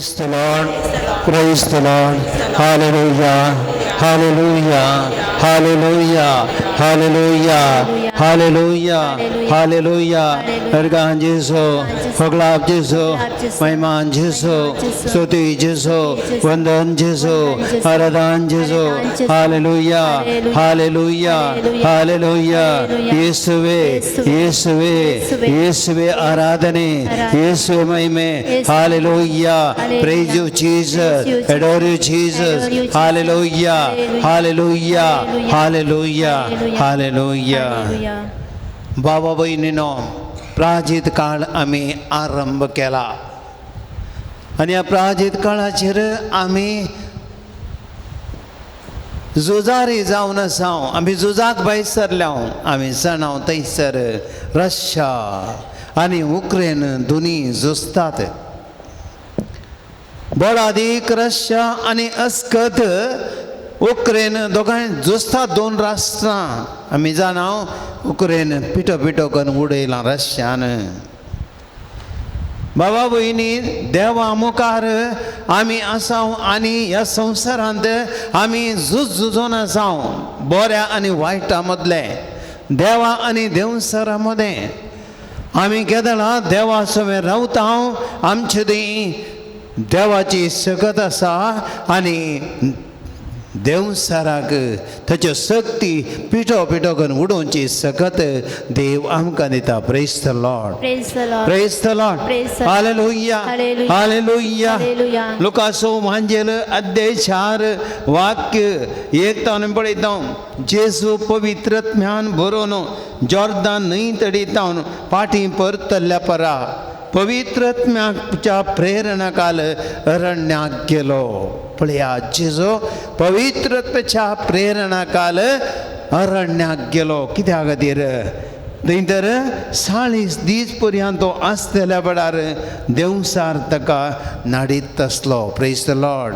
Praise the Lord. Praise the Lord. Hallelujah. Hallelujah. Hallelujah. Hallelujah. Hallelujah. Hallelujah. Ergan Jesu, Hoglab Jesu, Maiman Jesu, Stuti Jesu, Vandan Jesu, Aradan Jesu. Hallelujah. Hallelujah. Hallelujah. Yesuve, Yesuve, Yesuve Aradhane, Yesuve Maime. Hallelujah. Praise you, Jesus. Adore you, Jesus. Hallelujah. Hallelujah. Hallelujah. Hallelujah. बाबा बहिणीनो प्राचित काळ आम्ही आरंभ केला आणि या प्राचित काळाचेर आम्ही झुजारी जावन आसाव आम्ही झुजाक भायर सरल्याव आम्ही जाणाव थंयसर रशिया आनी युक्रेन दोनी झुजतात बळादीक रशिया आनी अस्कत युक्रेन दोगांय झुजतात दोन राष्ट्रां आमी जाणाव युक्रेन पिठो पिठो करून उडयलां रशियान बाबा भयणी देवा मुखार आमी आसाव आनी ह्या संवसारांत आमी झुजून आसाव बऱ्या आनी वायटा मदले देवा आनी देवसरा मदें आमी केदळा देवा समेर रावता आमचे थंय देवाची सकत आसा आनी देवसराक ताच्यो सक्ती पिठो पिठो करून उडोवची सकत देव आमकां दिता praise the lord praise the lord hallelujah hallelujah लुकासो मांजेल अध्याय 4 वाक्य एक तावन पळयता जेजू पवित्रत्म्यान भरून जॉर्दान न्हंय तडीतावन फाटीं परतल्ल्या परा पवित्रत्म्याच्या प्रेरणाकाल अरण्याक गेलो पळया जेजू पवित्रत्म्याच्या प्रेरणाकाल अरण्याक गेलो कित्या खातीर थंय तर 40 दीस पर्यंत तो आसलेल्या वेळार देवसार ताका नाडीत आसलो praise the lord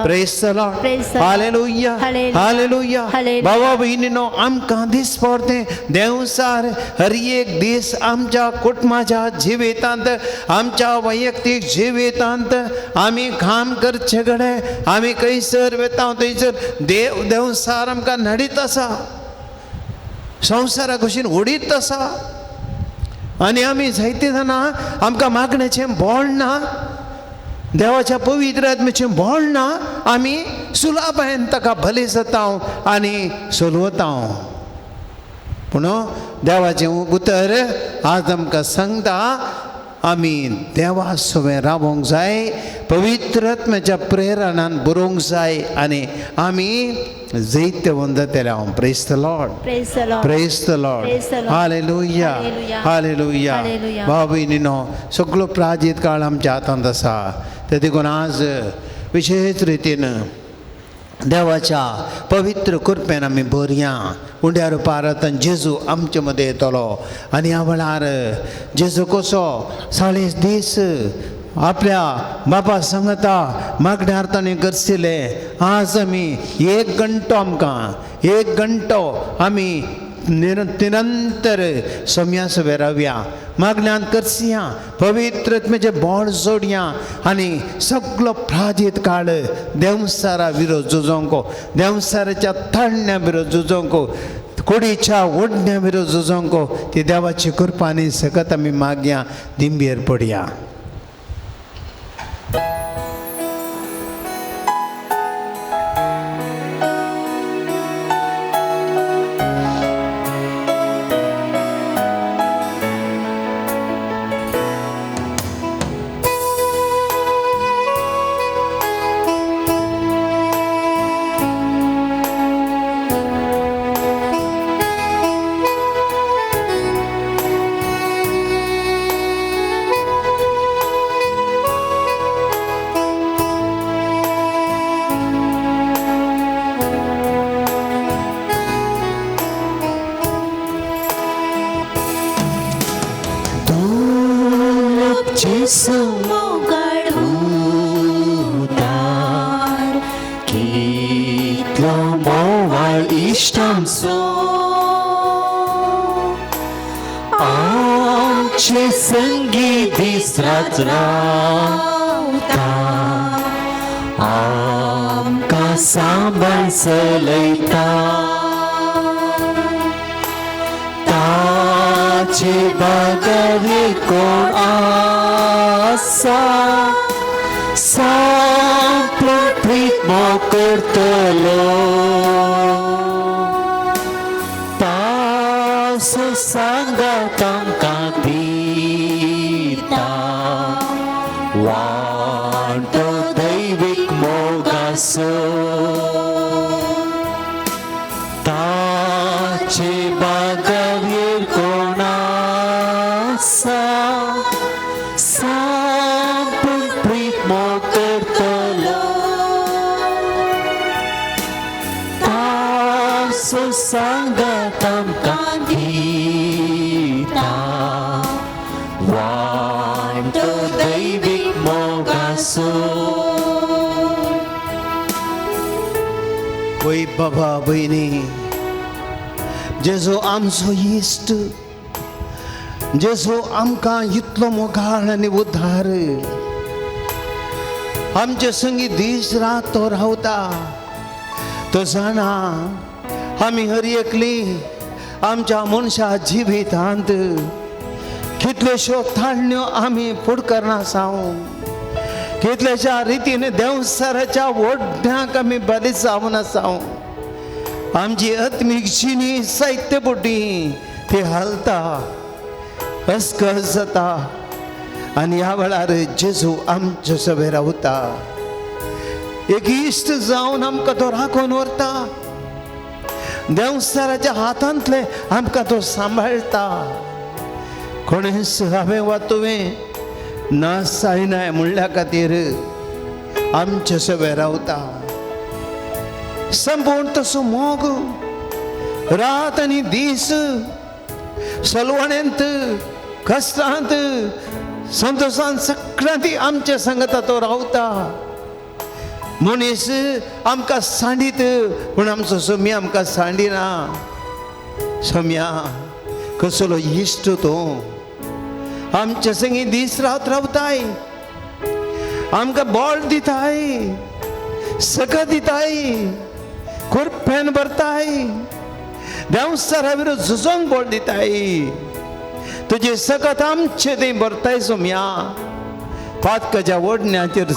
praise the lord hallelujah hallelujah बाबा भयणीनो आमकां दिसपरते देवसार हर एक दीस आमच्या कुटुंबाच्या जिवितांत आमच्या वैयक्तीक जिवितांत आमी काम करचे घडे आमी खंयसर वेता थंयसर देवसार आमकां नाडीत आसा संवसारा कशीन उडीत आसा आनी आमी जायते जाणां आमकां मागणेचें बोळ ना देवाच्या पवित्र आत्म्याचें बोळ ना आमी सुलभायेन ताका भले जाता आनी चलवता पूण देवाचें उतर आज आमकां सांगता आमी देवा समेर रावूंक जाय पवित्र आत्म्याच्या प्रेरणान बरोवंक जाय आनी आमी जैत्यवंत तेल्या praise the lord praise the lord hallelujah hallelujah भाव भयणीनो सगळो प्राचीन काळ आमच्या हातांत आसा ते देखून आज विशेष रितीन देवाच्या पवित्र कृपेन आमी बरया उंड्यार पारत जेजू आमचे मदें येतलो आनी ह्या वेळार जेजू कसो 40 दीस आपल्या बापा सांगता मागण्यार ताणें करशिल्ले आज आमी 1 घंटो आमकां 1 घंटो आमी निरंतर सम्या सवे रावया मागण्यान करसिया पवित्र आत्म्याचे बोळ जोडया आनी सगळो प्राचीन काळ देवसारा विरोध झुजोंक देवसाराच्या ताळण्या विरोध झुजोंक कुडीच्या ओडण्या विरोध झुजोंक ती देवाची कृपा आनी सकत आमी मागया दिंबेर पडया आमचे संगीत दिस रात रावता आमकां सांबाळसलयता ताचे बागरे कोण आसा सांपलो प्रीत करतलो तासो सांगात आमकां दिता वांटो दैवीक मोगासो ताचे बागेर कोण आसा सांपून प्रीत करतलो तासो सांगात आमकां दिता वांटो दैवीक मोगासो वय बाबा भयणी जेजो आमचो इश्ट जेजो आमकां इतलो मोगाळ आनी उद्धार आमचे संगी दीस रात तो रावता तो जाणा आमी हर एकली आमच्या मनशा जिवितांत कितल्योश्यो थाळण्यो आमी फुडकरना सावन कितल्याशा रितीन देवसराच्या ओढण्याक आमी बली जावन आसाव आमची आत्मीक जिणी साहित्य बुड्डी ती हालता अस्कस जाता आनी ह्या वेळार जेजू आमचे सवे रावता एक इश्ट जावन आमकां तो राखून व्हरता देवसराच्या हातांतले आमकां तो सांबाळता कोणेंच हांवें वा तुवें ना जायनाय म्हणल्या खातीर आमचे सवे रावता संपूर्ण तसो मोग रात आनी दीस सलवण्यांत कश्टांत संतोशांत सगळ्यांत आमचे सांगता तो रावता मनीस आमकां सांडीत पूण आमचो सोम्या आमकां सांडिना सोम्या कसलो इश्ट तो आमचे संगी दीस रात रावताय आमकां बळ दिताय सका दिताय खुरपेन भरताय देवसरा विरोध झुजोंक बळ दिताय तुजे सकत आमचे थंय भरताय सोम्या पातकाच्या ओडण्याचेर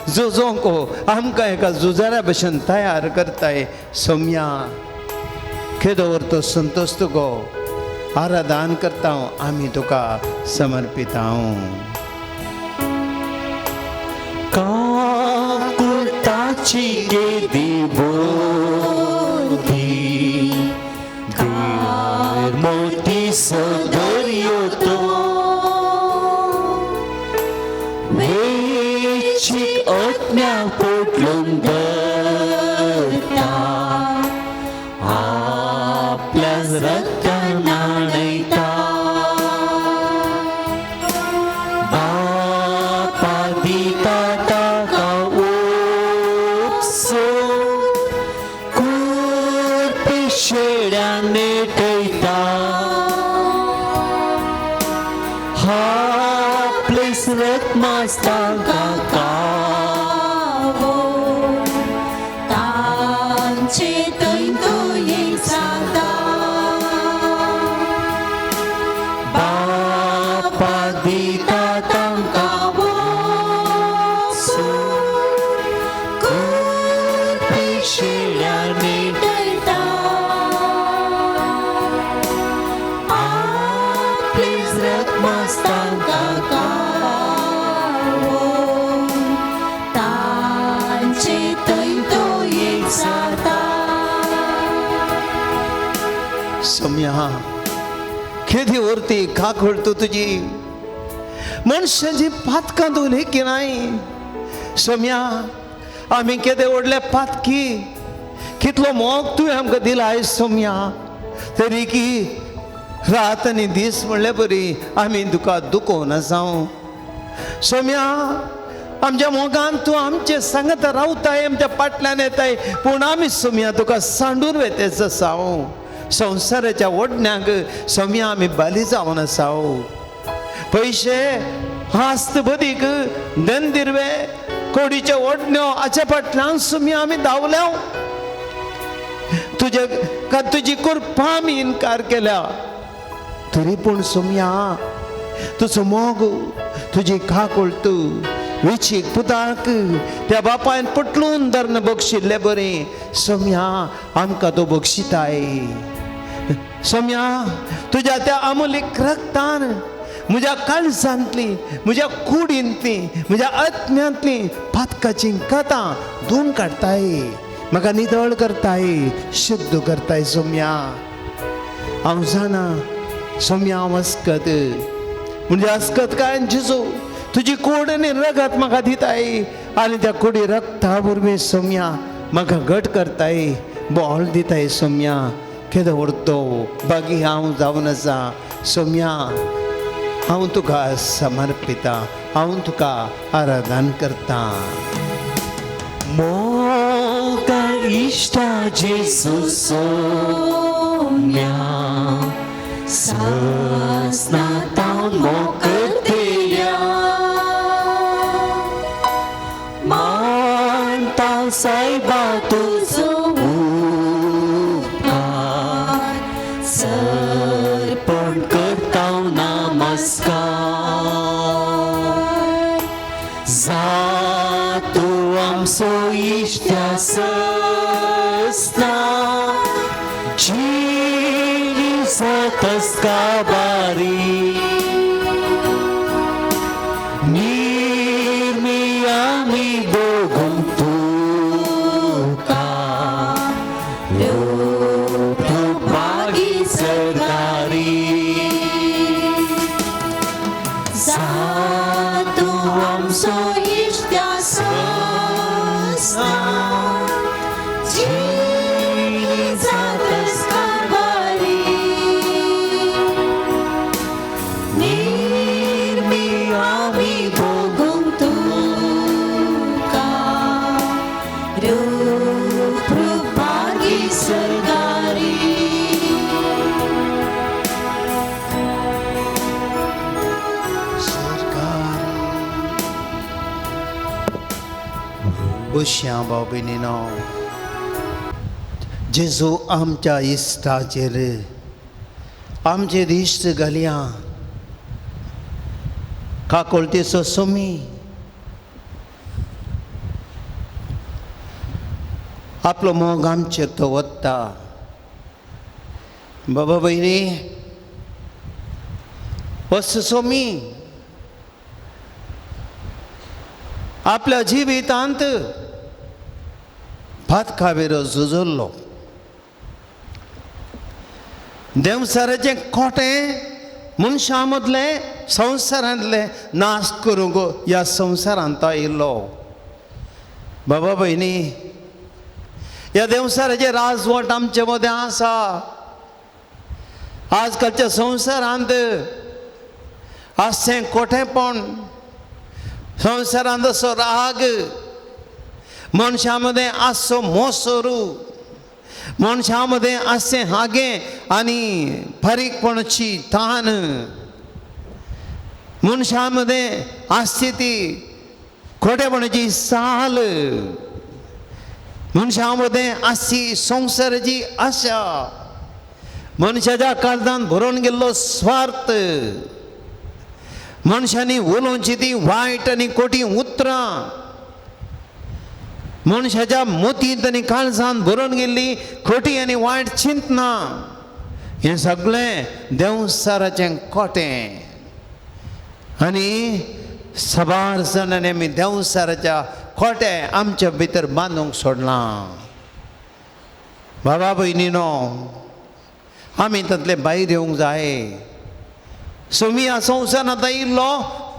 झुजोंक आमकां एका झुजाऱ्या भशेन तयार करताय सोम्या केदो व्हरतो संतोश तुगो आराधन करता आमी तुका समर्पिता काकुळटाची गेदी बोधी देर मोती सदर्यो तो वेचीक अज्ञा पोटलून दरता आपल्याच रक्तान नाणयता बापा दिता ताका उपसो कुरपी शेड्यान नेटयता आपलेच रक्मास ताका कावो तांचे थंय तो येक जाता बापा दिता तांकां वोसो कुरपी शेड्यान नेटयता आपलेच रक्मास तांकां कावो तांचे थंय तो येक जाता सोम्या केदी व्हरती काकूळ तूं तुजी मनशाची पातकां दवरली की नाय सोम्या आमी केदे व्हडले पातकी कितलो मोग तुवें आमकां दिलाय सोम्या तरी की रात आनी दीस म्हणले बरी आमी तुका दुखोवना जावं सोम्या आमच्या मोगान तूं आमचे सांगता रावताय आमच्या फाटल्यान येताय पूण आमी सोम्या तुका सांडून वेतेच आसाव संवसाराच्या ओडण्याक सोम्या आमी बाली जावन आसाव पयशे आस्त बदीक धन दिरवे कोडीच्या ओढण्यो हाच्या फाटल्यान सुमी आमी धांवल्या तुजी कृपा आमी इन्कार केल्या तरी पूण सुम्या तुजो मोग तुजी काकुळट विचीक पुताक त्या बापायन पटलून धरण बक्षिल्ले बरें सोम्या आमकां तो बक्षिताय सोम्या तुज्या त्या अमूलिक रक्तान म्हज्या काळजांतली म्हज्या कुडींतली म्हज्या आत्म्यांतली पातकाची कथां धुवन काडताय म्हाका नितळ करताय शुद्ध करताय सोम्या हांव जाणा सोम्या हांव अस्कत म्हणजे अस्कत काय जेजू तुजी कूड आनी रगत म्हाका दिताय आनी त्या कुडी रक्ता वरवीं सोम्या म्हाका घट करताय बोल दिताय सोम्या केदो व्हरतो बागी हांव जावन आसा सोम्या हांव तुका समर्पिता हांव तुका आराधन करता मोगा इष्टा जेजू सोम्या सासनातावन मोकतेया मानता सायबा तुजो उपकार सर्पण करता नमस्कार जा तूं आमचो इश्ट्या सस्ता तस्काबारी निर्मी आमी दोगुम तुका बागी सरदारी जातू आमचो इश्ट्या सस्ता बुश्या भाव भयणीनो जेजू आमच्या इश्टाचेर आमचेर इश्ट घालया काकुळटीचो सोमी आपलो मोग आमचेर तो वत्ता बाबा भयणी वस सोमी आपल्या जिवितांत भात खावेरो झुजल्लो देवसाराचें खोटें मनशां मदले संवसारांतले नाश करूंक ह्या संवसारांत तो आयिल्लो बाबा भयणी ह्या देवसाराचें राजवट आमचे मदें आसा आजकालच्या संवसारांत आसचें खोटेंपण संवसारांत असो राग मनशां मदें आसचो मोसोरू मनशां मदें आसचें हागे आनी फारीकपणाची ताण मनशां मदें आसची ती खोटेपणाची साल मनशां मदें आसची संवसाराची आशा मनशाच्या काळजांत भरून गेल्लो स्वार्थ मनशांनी उलोवची ती वायट आनी खोटी उतरां मनशाच्या मोतींत आनी काळजांत भरून गेल्ली खोटी आनी वायट चिंतनां हें सगळें देवसाराचें खोटें आनी सबार जाणांनी आमी देवसाराच्या खोटें आमच्या भितर बांदूंक सोडलां बाबा भयणीनो आमी तांतले भायर येवंक जाय सोमी ह्या संवसारांत आयिल्लो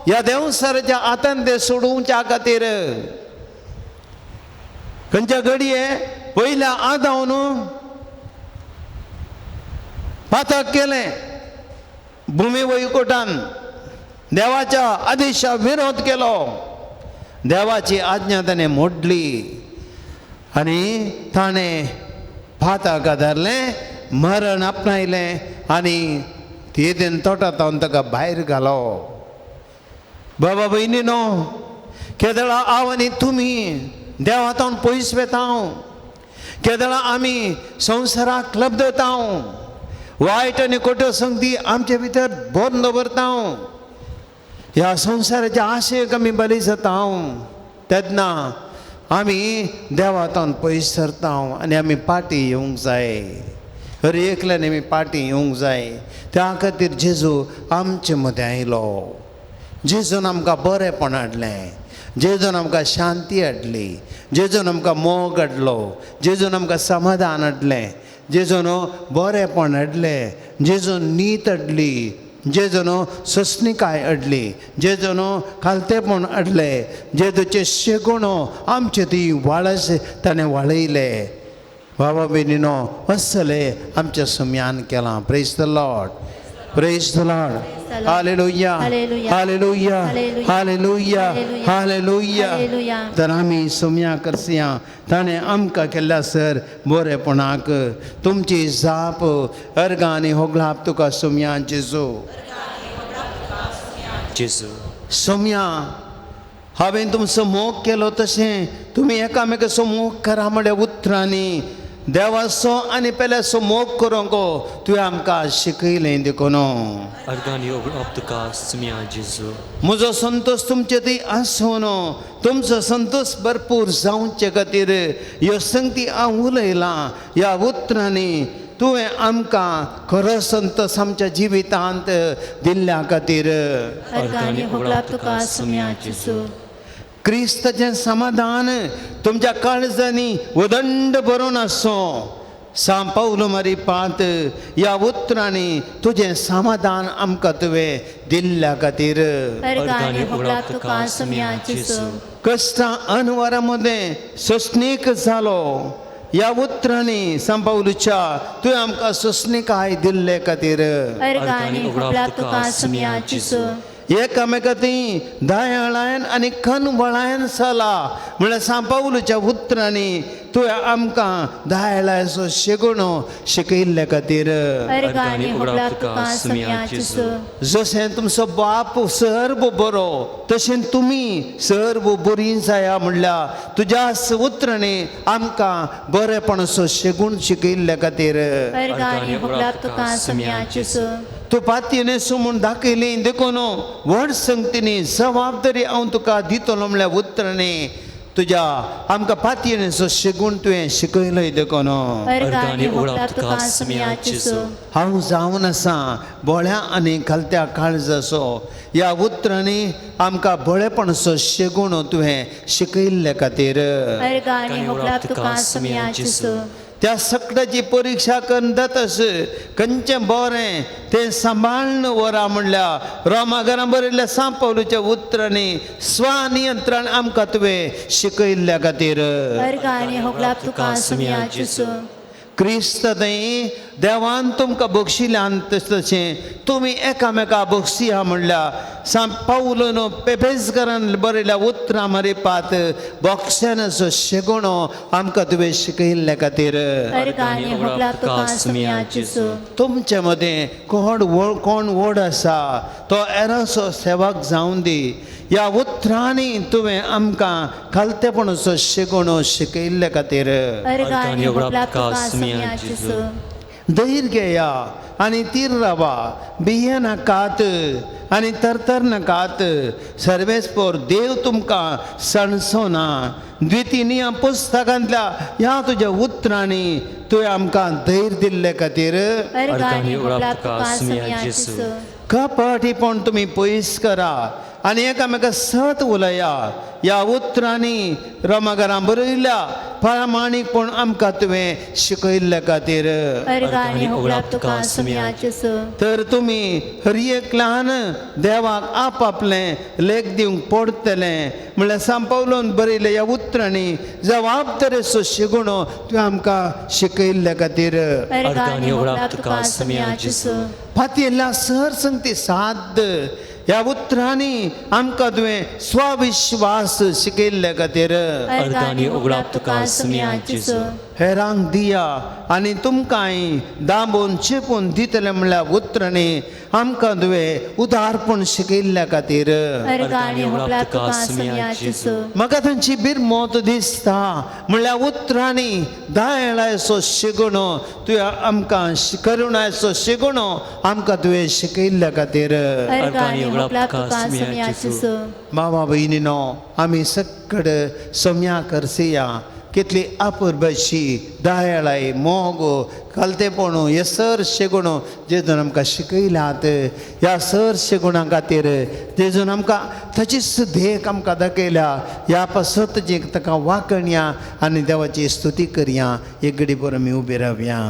ह्या देवसाराच्या हातांत ते सोडूंच्या खातीर खंयच्या घडये पयल्या आदावन पातक केलें भुमी वैकुंठान देवाच्या आदेशा विरोध केलो देवाची आज्ञा ताणें मोडली आनी ताणें पातक धरलें मरण आपणायलें आनी तेदेन तोटातावन ताका भायर घालो बाबा भयणीनो केदळा हांव आनी तुमी देवातावन पयस वेताव, केदळा आमी संवसाराक लब दवरताव, वायट आनी खोट्यो संगती आमचे भितर भरून दवरताव, ह्या संवसाराच्या आशेक आमी बली जाताव, तेन्ना आमी देवातावन पयस सरताव आनी आमी पाटी येवंक जाय, हर एकल्यान आमी पाटी येवंक जाय. त्या खातीर जेजू आमचे मदें आयलो, जेजून आमकां बरेंपण हाडलें, जेजून आमकां शांती हाडली, जेजून आमकां मोग हाडलो, जेजून आमकां समाधान हाडलें, जेजून बरेंपण हाडलें, जेजून नीत हाडली, जेजून सस्निकाय हाडली, जेजून खालतेपण हाडलें, जेजूचे शेगूण आमचे ती वाळस ताणें वाळयले. बाबा बेनिनो असलें आमच्या सुम्यान केलां. Praise the lord, praise the lord. Hallelujah, hallelujah, hallelujah, hallelujah. तर आमी सुम्या करसिया ताणें आमकां केल्ल्या सर बरेपणाक तुमची जाप अर्गां आनी होगलाप तुका सुम्या जेजू. जेजू सुम्या हांवें तुमचो मोग केलो तशें तुमी एकामेकाचो मोग करा म्हणल्या उतरांनी देवाचो आनी पेल्याचो मोग करूंक तुवें आमकां शिकयलें देखून. अर्गानी ओगळप तुका सुम्या जेजू. म्हजो संतोश तुमचे थंय आसून तुमचो संतोश भरपूर जावचे खातीर ह्यो संगती हांव उलयलां. ह्या उतरांनी तुवें आमकां खरो संतोश आमच्या जिवितांत दिल्ल्या खातीर. अर्गानी ओगळप तुका सुम्या जेजू. क्रिस्ताचें समाधान तुमच्या काळजांनी उदंड भरून आसो. सांत पावलो मारी पात ह्या उतरांनी तुजें समाधान आमकां तुवें दिल्ल्या खातीर. अर्गानी ओगळप तुका सुम्या जेजू. कश्टां अनवरां मदें सोंसणीक जालो ह्या उतरांनी सांत पावलुच्या तुवें आमकां सोंसणीकाय दिल्ले खातीर. अर्गानी ओगळप तुका सुम्या जेजू. एकामेका ती दयाळायन आनी कनवळायन जाला म्हळ्यार सांत पावलुच्या उतरांनी तुवें आमकां दयाळायचो शेगूण शिकयल्ले खातीर. अर्गानी ओगळप तुका सुम्या जेजू. जशें तुमचो बाप सर्व बरो तशें तुमी सर्व बरीं जाया म्हणल्यार तुज्याच उतरांनी आमकां बरेपणाचो शेगूण शिकयल्ले खातीर. अर्गानी ओगळप तुका सुम्या जेजू. तूं पातयेन सुमून दाखयली देखून व्हड संगतीनी जबाबदारी हांव तुका दितलो म्हणल्यार उतरांनी तुज्या आमकां पातयेचो शेगूण तुवें शिकयलोय देखून. अर्गानी ओगळप तुका सुम्या जेजू. हांव जावन आसा बोळ्या आनी खालत्या काळजाचो. ह्या उतरांनी आमकां बळेपणाचो शेगूण तुवें शिकयल्ले खातीर. अर्गानी ओगळप तुका सुम्या जेजू. त्या सगळ्याची परिक्षा करून जातस खंयचें बरें तें सांबाळन वरा म्हणल्यार रोमाघरां बरयल्ल्या सांत पावलुच्या उतरांनी स्वनियंत्रण आमकां तुवें शिकयल्ल्या खातीर. अर्गानी ओगळप तुका सुम्या जेजू. क्रिस्त थंय देवान तुमकां बक्षिल्ल्यान तशें तुमी एकामेका बक्षिया म्हणल्यार सांत पावलन पेपेसकारान बरयल्या उतरां मारी पात बक्षानाचो शेगूण आमकां तुवें शिकयल्ले खातीर. अर्गानी ओगळप तुका सुम्या जेजू. तुमचे मदें कोण व्हड आसा तो एराचो सेवक जावन दी. ह्या उतरांनी तुवें आमकां खालतेपणाचो शेगूण शिकयल्ले खातीर. अर्गानी ओगळप तुका सुम्या जेजू. धैर्य घेया आनी तीर रावा, भिये नाकात आनी तरतर नाकात. सर्वेस्पोर देव तुमकां सणसोना. द्वितीय पुस्तकांतल्या ह्या तुज्या उतरांनी तुवें आमकां धैर्य दिल्ले खातीर. अर्गानी ओगळप तुका सुम्या जेजू. कपटीपण तुमी पयस करा आनी एकामेका सत उलया. ह्या उतरांनी रोमाघरां बरयल्या प्रामाणीकपण आमकां तुवें शिकयल्ले खातीर. अर्गानी ओगळप तुका सुम्या जेजू. तर तुमी हर एकल्यान देवाक आपआपलें लेख दिवंक पडटलें म्हणल्यार सांत पावलोन बरयले ह्या उतरांनी जबाबदारेचो शेगूण तुवें आमकां शिकयल्ले खातीर. अर्गानी ओगळप तुका सुम्या जेजू. फातयेल्ल्या सर संगती साद ह्या उतरांनी आमकां तुवें स्वविश्वास शिकयल्ले खातीर. अर्गानी ओगळप तुका सुम्या जेजू. हेरांक दिया आनी तुमकांय दांबून चिपून दितले म्हणल्यार उतरणी आमकां तुवें उदारपण शिकयल्ल्या खातीर अर्गाणी होपला तुका समया जेजू म्हाका तांची बिरमोत दिसता म्हणल्यार उतरांनी दयाळायचो शिगणो तुवें आमकां करुणायचो शिगणो आमकां तुवें शिकयल्ल्या खातीर अर्गाणी होपला तुका समया जेजू मामा भयणीनो आमी सकड सोम्या करसिया कितली अपुर्बशी दयाळाय मोगो कलतेपणू हे सर शिगणो जेजून आमकां शिकयल्यात ह्या सर शिगणा खातीर जेजून आमकां ताचीच देख आमकां दाखयल्या ह्या पासत जी ताका वाकणया आनी देवाची स्तुती करया एक घडी पर आमी उबे रावया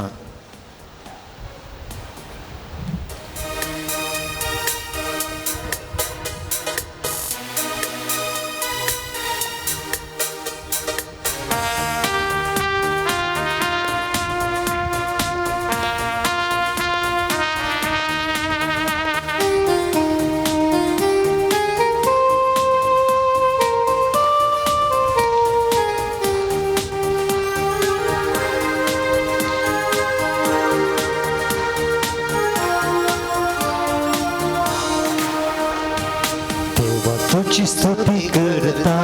तुझी स्तुती करता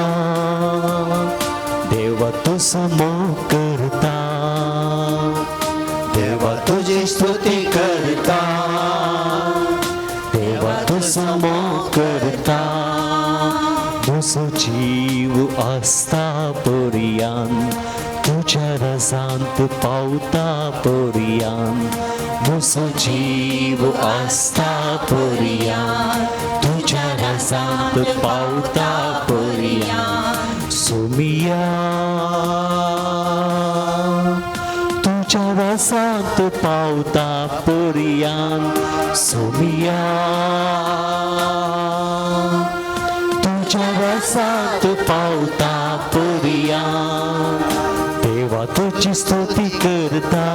देवा तू समो करता देवा तुझी स्तुती करता देवा तू समो करता म्हजो जीव आसता पर्यान तुझ्या रजांत पावता पर्यान म्हजो जीव आसता पर्यान तुझ्या रजांत पावता पर्यान सुमिया तुझ्या रजांत पावता पर्यान सुमिया तुझ्या रजांत पावता पर्यान देवा तुझी स्तुती करता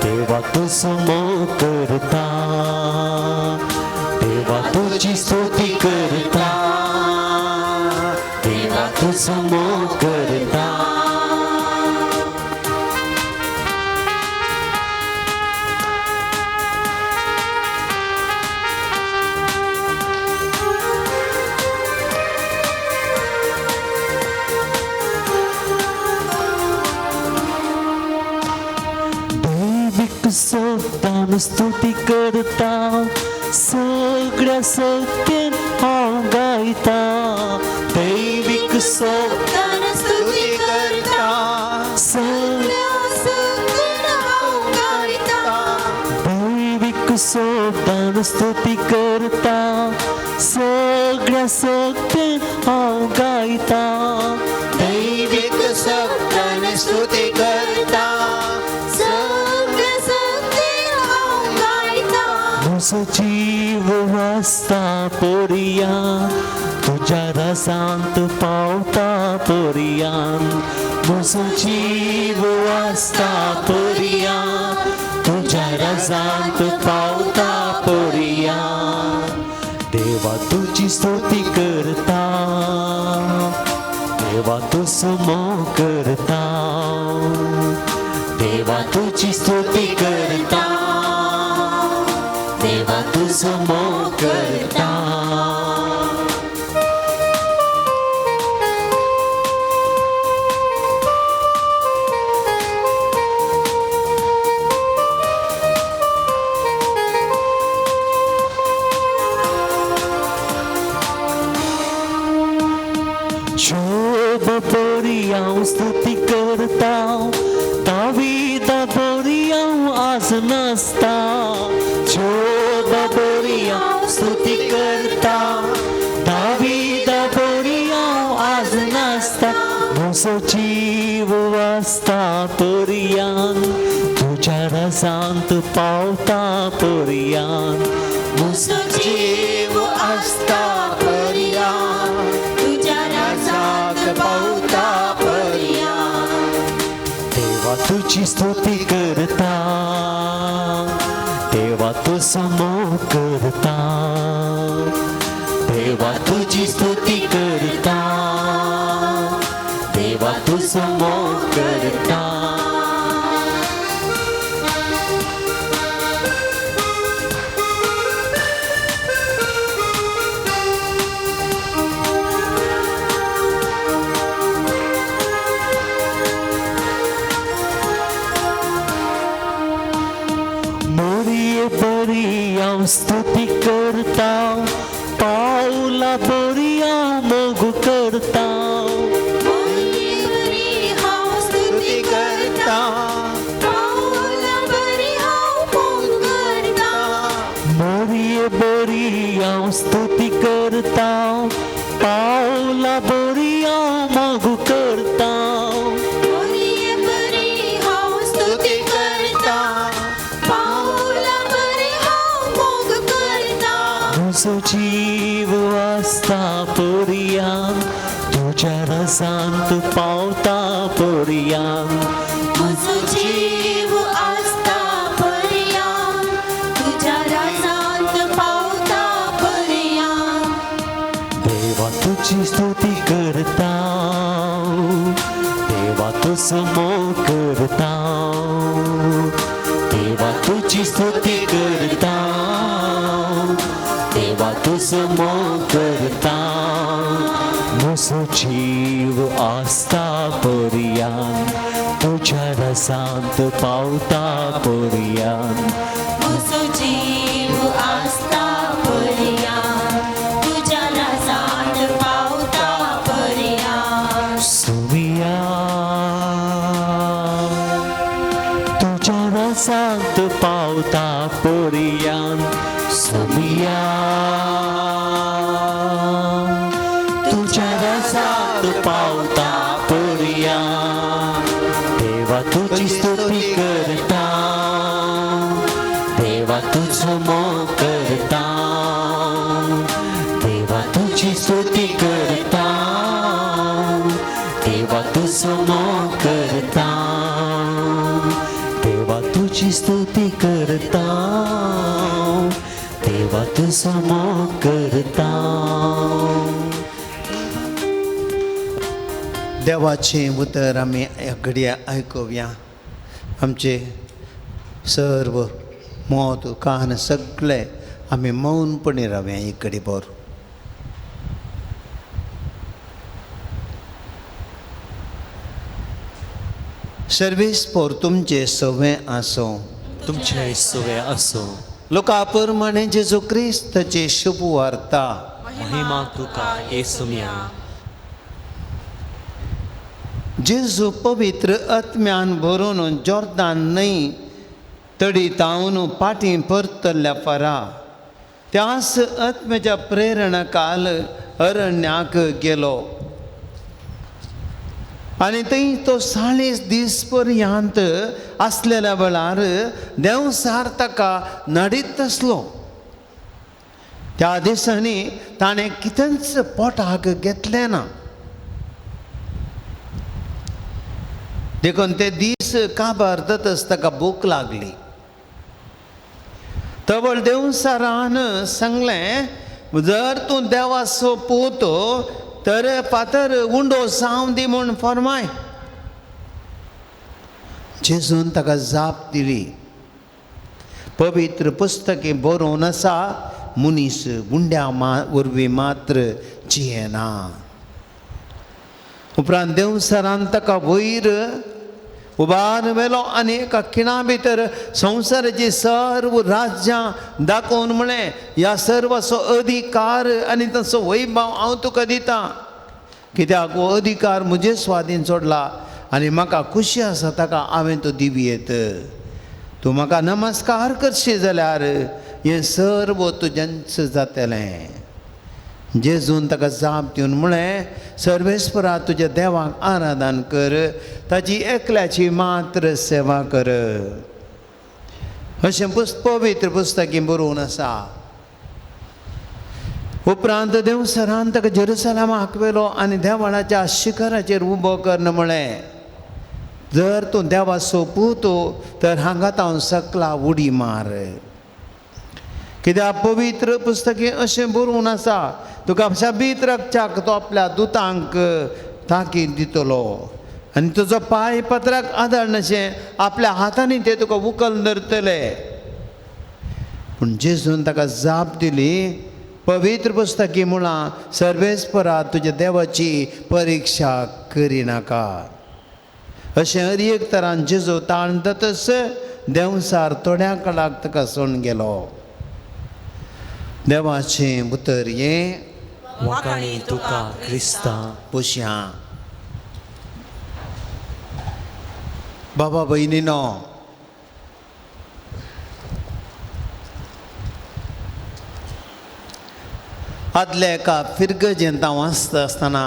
देवा तुझो मोग करता देवा तुझी स्तुती करता देवा तुझो मोग करता सोदान स्तुती करता सगळ्या सत्यान हांव गायता दैवीक सोदान स्तुती करता सगळ्या सत्यान हांव गायता दैवीक सोदान स्तुती करता सगळ्या सत्यान हांव गायता दैविक सोदान स्तुती करता म्हजो जीव वासता पर्यान तुझ्या रजांत पावता पर्यान म्हजो जीव वासता पर्यान तुझ्या रजांत पावता पर्यान देवा तुझी स्तुती करता देवा तुझो मोग करता देवा तुझी स्तुती करता देवा तुझो मोग करता शोभ बरी हांव स्तुती करता दावीदा बरी हांव आज नासता शोभ बरी हांव स्तुती करता दावीदा बरी हांव आज नासता म्हजो जीव वासता पर्यान तुझ्या रजांत पावता पर्यान म्हजो जीव आसता पर्यान तुझ्या रजांत पावता पर्यान देवा तुझी स्तुती करता देवा तुझो मोग करता देवा तुझी स्तुती करता देवा देवा तूं समो करता बरी हांव स्तुती करता पावला बरी हांव मोग करता बरी हांव स्तुती करता पावला बरी हांव मोग करता बरी हांव स्तुती करता पावला बरी हांव मोग करता बरी हांव स्तुती करता पावला बरी हांव मोग करता म्हजो जीव आसता पर्यान तुज्या रसांत पावता पर्यान म्हजो जीव आसता पर्यान तुज्या राजांत पावता पर्यान देवा तुझी स्तुती करता देवा तू समो करता देवा तुझी स्तुती करता देवा तू समो करता म्हजो जीव आसता पर्यान तुज्या रसांत पावता पर्यान म्हजो जीव आसता पर्यान तुज्या राजांत पावता पर्यान सुमिया तुझ्या रसांत पावता पर्यान सुमिया तुझ्या रसांत पावता पर्यान देवा तुझी स्तुती करता देवा तुझो मोग करता देवा तुझी स्तुती करता देवा तुझो मोग करता देवा तुझी स्तुती करता देवा तुझो मोग करता देवाचे उतर आम्ही घडया ऐकूया आमचे सर्व मौत कान सगळे आम्ही मौनपणे राहूया इकडे बोर सर्वीस पोर तुमचे सवे आसो तुमचे सवे असो लोका प्रमाणे जेजू क्रिस्ताची शुभ वार्ता महिमा तुका येसुम्या जेजू पवित्र आत्म्यान भरून जॉर्दान न्हंय तडी तावन पाटी परतल्ल्या फरा त्याच आत्म्याच्या प्रेरणकाल अरण्याक गेलो आनी थंय तो 40 दीस पर्यंत आसलेल्या वेळार देवसार ताका नडीत आसलो त्या दिसांनी ताणें कितेंच पोटाक घेतलें ना देखून ते दीस काबार जातच ताका भूक लागली तवळ देवसारान सांगलें जर तूं देवाचो पूत तर फातर उंडो साव दी म्हूण फरमाय जेजून ताका जाप दिली पवित्र पुस्तके बरोवन आसा मनीस गुंड्या वरवीं मात्र जियेना उपरांत देवसारान ताका वयर उबार वेलो आनी एका खिणा भितर संवसाराची सर्व राज्यां दाखोवन म्हळें ह्या सर्वाचो अधिकार आनी ताचो वैभव हांव तुका दितां कित्याक हो अधिकार म्हजे स्वाधीन सोडला आनी म्हाका खुशी आसा ताका हांवें तो दिवयेत तूं म्हाका नमस्कार करशी जाल्यार हें सर्व तुजेंच जातलें जेजून ताका जाप दिवन म्हळें सर्वेस्परा तुज्या देवाक आराधन कर ताची एकल्याची मात्र सेवा कर अशें पवित्र पुस्तकी बरोवन आसा उपरांत देवसरान ताका जेरुसलेमाक व्हेलो आनी देवाळाच्या शिखराचेर उबो कर म्हळें जर तूं देवाचो पूत तर हांगा तावन सकला उडी मार कित्याक पवित्र पुस्तकी अशें बरोवन आसा तुका शाबीत रक्षाक तो आपल्या दुतांक ताकीद दितलो आनी तुजो पांय पत्राक आदळनाशें आपल्या हातांनी ते तुका उखल धरतले. पूण जेजून ताका जाप दिली, पवित्र पुस्तकी मुळां सर्वेस्परा तुज्या देवाची परिक्षा करिनाका. अशें हर एक तरान जेजू ताणतच देंवसार थोड्या काळाक ताका सोडून गेलो. देवाचें उतर हें वाकाणी तुका क्रिस्ता. पोशया. बाबा भयणीनो, आदल्या एका फिरगजेंत हांव वाचता आसतना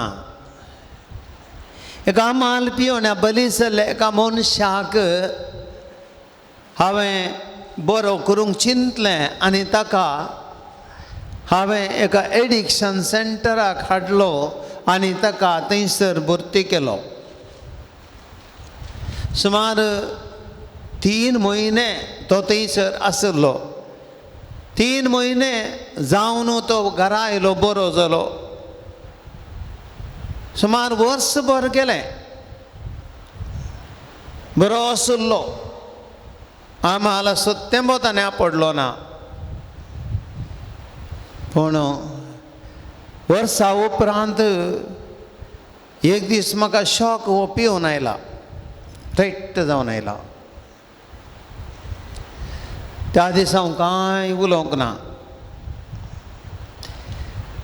एका माल पिवण्या बली जाल्ल्या एका मनशाक हांवें बरो करूंक चिंतलें आनी ताका हांवें एका एडिक्शन सेंटराक हाडलो आनी ताका थंयसर भरती केलो. सुमार 3 म्हयने तो थंयसर आसलो. 3 म्हयने जावन तो घरा आयलो, बरो जालो. सुमार वर्सभर गेलें, बरो आसलो. आम्हाला सत्तेंबो ताणें पडलो ना. पूण वर्सां उपरांत एक दीस म्हाका शॉक हो पिवन आयला, थैट्ट जावन आयला. त्या दिसा हांव कांय उलोवंक ना.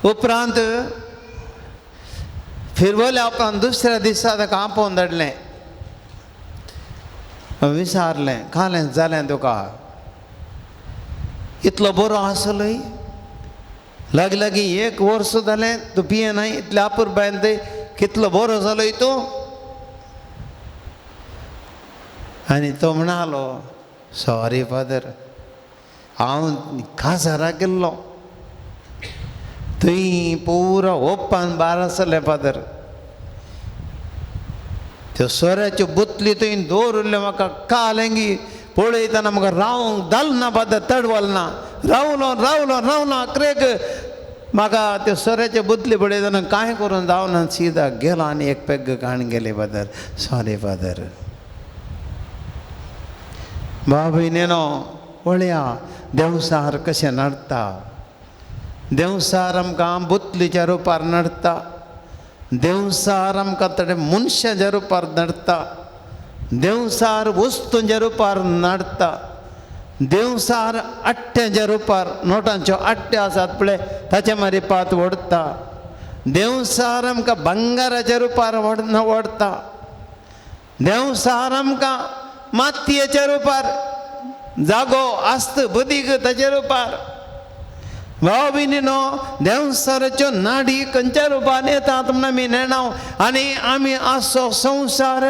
उपरांत फिरवल्या उपरांत दुसऱ्या दिसा ताका आपोवन धाडलें. विचारलें, कालें जालें तुका? इतलो बरो आसलोय, लागीं 1 वर्स जालें तूं पियेनाय, इतल्या अपुरबायन कितलो बरो जालोय तूं? आनी तो म्हणालो, सॉरी फादर, हांव काजारा गेल्लो, थंय पुरो ओप्पान बार आसले फादर. त्यो सोऱ्याच्यो बुतली थंय दवरल्ल्यो, म्हाका कालेंगी पळयतना म्हाका रावंक जालना फादर, तडवलना. रावलो क्रेक म्हाका त्यो सोऱ्याच्यो बुतली पळयतना कांय करून जावना, सीदा गेलो आनी एक पेग काण गेले फादर. Sorry father. भाव भयणीनो, पळया देंवसार कशें नडटा. देंवसार आमकां बुतलीच्या रुपार नडटा. देंवसार आमकां थोडे मनशाच्या रुपार नडटा. देंवसार वस्तूंच्या रुपार नडटा. देंवसार आट्ट्याच्या रुपार, नोटांच्यो आट्ट्यो आसात पळय ताचे मारिपात ओडटा. देंवसार आमकां भांगाराच्या रुपार ओडटा. देंवसार आमकां मातयेच्या रुपार, जागो आस्त बदीक ताच्या रुपार. भाव भयणीनो, देंवसाराच्यो नाडी खंयच्या रुपान येतात म्हूण आमी नेणाव आनी आमी आसो संवसार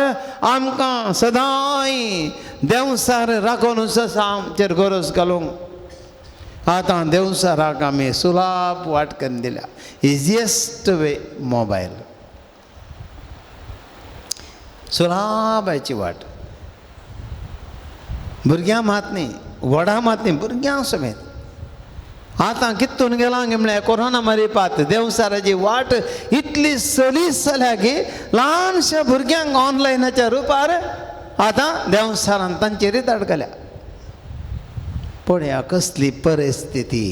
आमकां सदांय देंवसार राखून आमचेर गरज घालूंक. आतां देंवसाराक आमी सुलाभ वाट करून दिल्या. इजिएस्ट वे मोबायल, सुलाभाची वाट. भुरग्यां मात न्ही, व्हडा मात न्ही, भुरग्यां समेत. आतां कितून गेला म्हळ्यार कोरोना मारिपात देंवसाराची वाट इतली सलीस जाल्या की ल्हानशा भुरग्यांक ऑनलायनाच्या रुपार आतां देंवसारान तांचेरूच अडकल्या. पळया कसली परिस्थिती.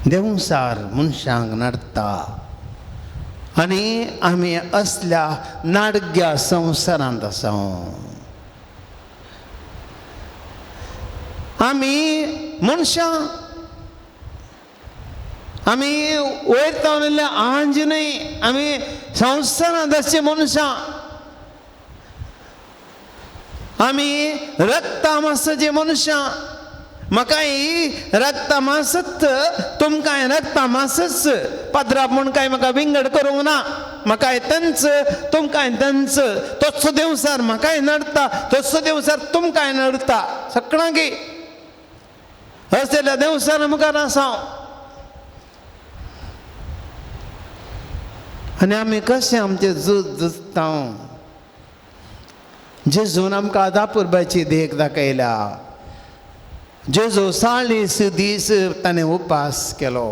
देंवसार मनशांक नडटा आनी आमी असल्या नाडग्या संवसारांत आसा. आमी मनशां, आमी वयर तावलेल्या आंज न्हय, आमी संवसारांत अशी मनशां. आमी रक्ता मांसाची मनशां. म्हाकाय रक्ता मांसच, तुमकांय रक्ता मांसच. पाद्राप म्हूण कांय म्हाका विंगड करूंक ना. म्हाकाय तेंच, तुमकांय तेंच. तोचो देंवसार म्हाकाय नडटा, तोचो देंवसार तुमकांय नडटा. सगळ्यांकी असल्या देंवसार मुखार आसा. आनी आमी कशें आमचें झुजता. जेजून आमकां आदापुरबाची देख दाखयल्या. जेजू 40 दीस ताणें उपास केलो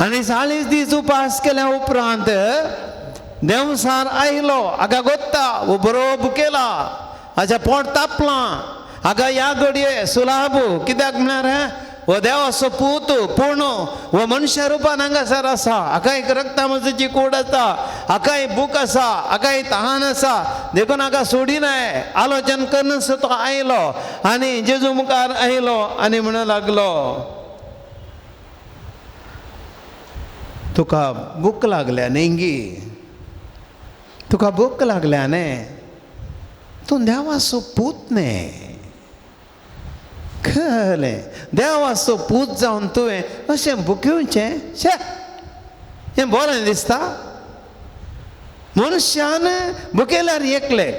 आनी 40 दीस उपास केल्या उपरांत देवसार आयलो हाका गोत्ता वो बरो भुकेला हाच्या पोट तापलां हाका ह्या घडये सुलाब कित्याक म्हळ्यार वो देवाचो पूत पूण वो मनशा रुपान हांगासर आसा हाका एक रक्तामसाची कूड आसा हाका एक भूक आसा हाका एक तहान आसा देखून हाका सोडिनाय आलोचन करनासतना तो आयलो आनी जेजू मुखार आयलो आनी म्हणूंक लागलो तुका भूक लागल्या नेंगी तुका भूक लागल्या न्ही तूं देवाचो पूत न्ही कळ्ळें देवाचो पूत जावन तुवें अशें भुकेवचें शे हें बरें दिसता मनशान भुकेल्यार एकले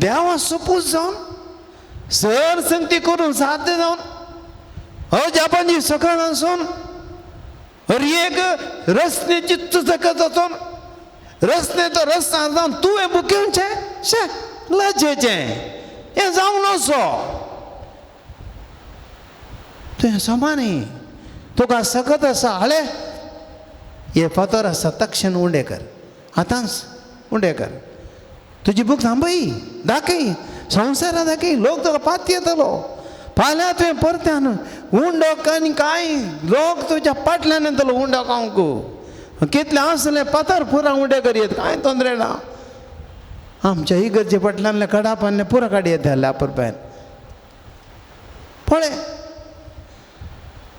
देवाचो पूत जावन सर संगती करून साध्य जावन जापानची सकाळ आसून हर एक रस्त्याची चुचकत वचून रस्त्याचो रस्ता जावन तुवें भुकेवचें शे लजेचें हें जावंक नसो तुवें सोमानी तुका सकत आसा हाळे हे फातर आसा तक्षण उंडे कर आतांच उंडे कर तुजी भूक थांबय दाखय संवसारा दाखय लोक तुका पात येतलो फाल्यां तुवें परत्यान उंडो आनी कांय लोक तुज्या फाटल्यान येतलो उंडो खावंक कितलें आसलें पातर पुरा उंडे करयत कांय तोंदरे ना आमच्या इगर्जे फाटल्यान कडापान पुरा काडी येता पुरप्यान पळय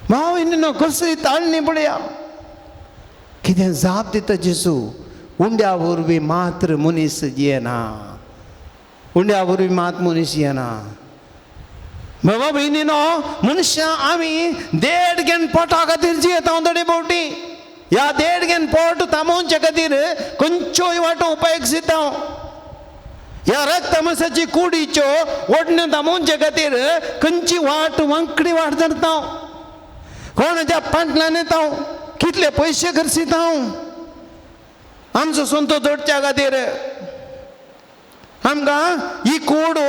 भाव इन्नो कसली ताळणी पळया कितें जाप दिता जेजू उंड्या वरवीं मात्र मनीस जियेना उंड्या वरवीं मात मनीस जियेना बाबा भयणीनो मनशां आमी देड घेवन पोटा खातीर जियेता थोडी फावटी ह्या देड घेवन पोट थांबोवचे खातीर खंयच्योय वाटो उपायक दिता ह्या रक्तमसाची कुडीच्यो ओडण्यो थांबोवचे खातीर खंयची वाट वांकडी वाट धरता कोणाच्या फाटल्यान येता कितले पयशे खर्चिता आमचो सोंतो जोडच्या खातीर आमकां ही कूड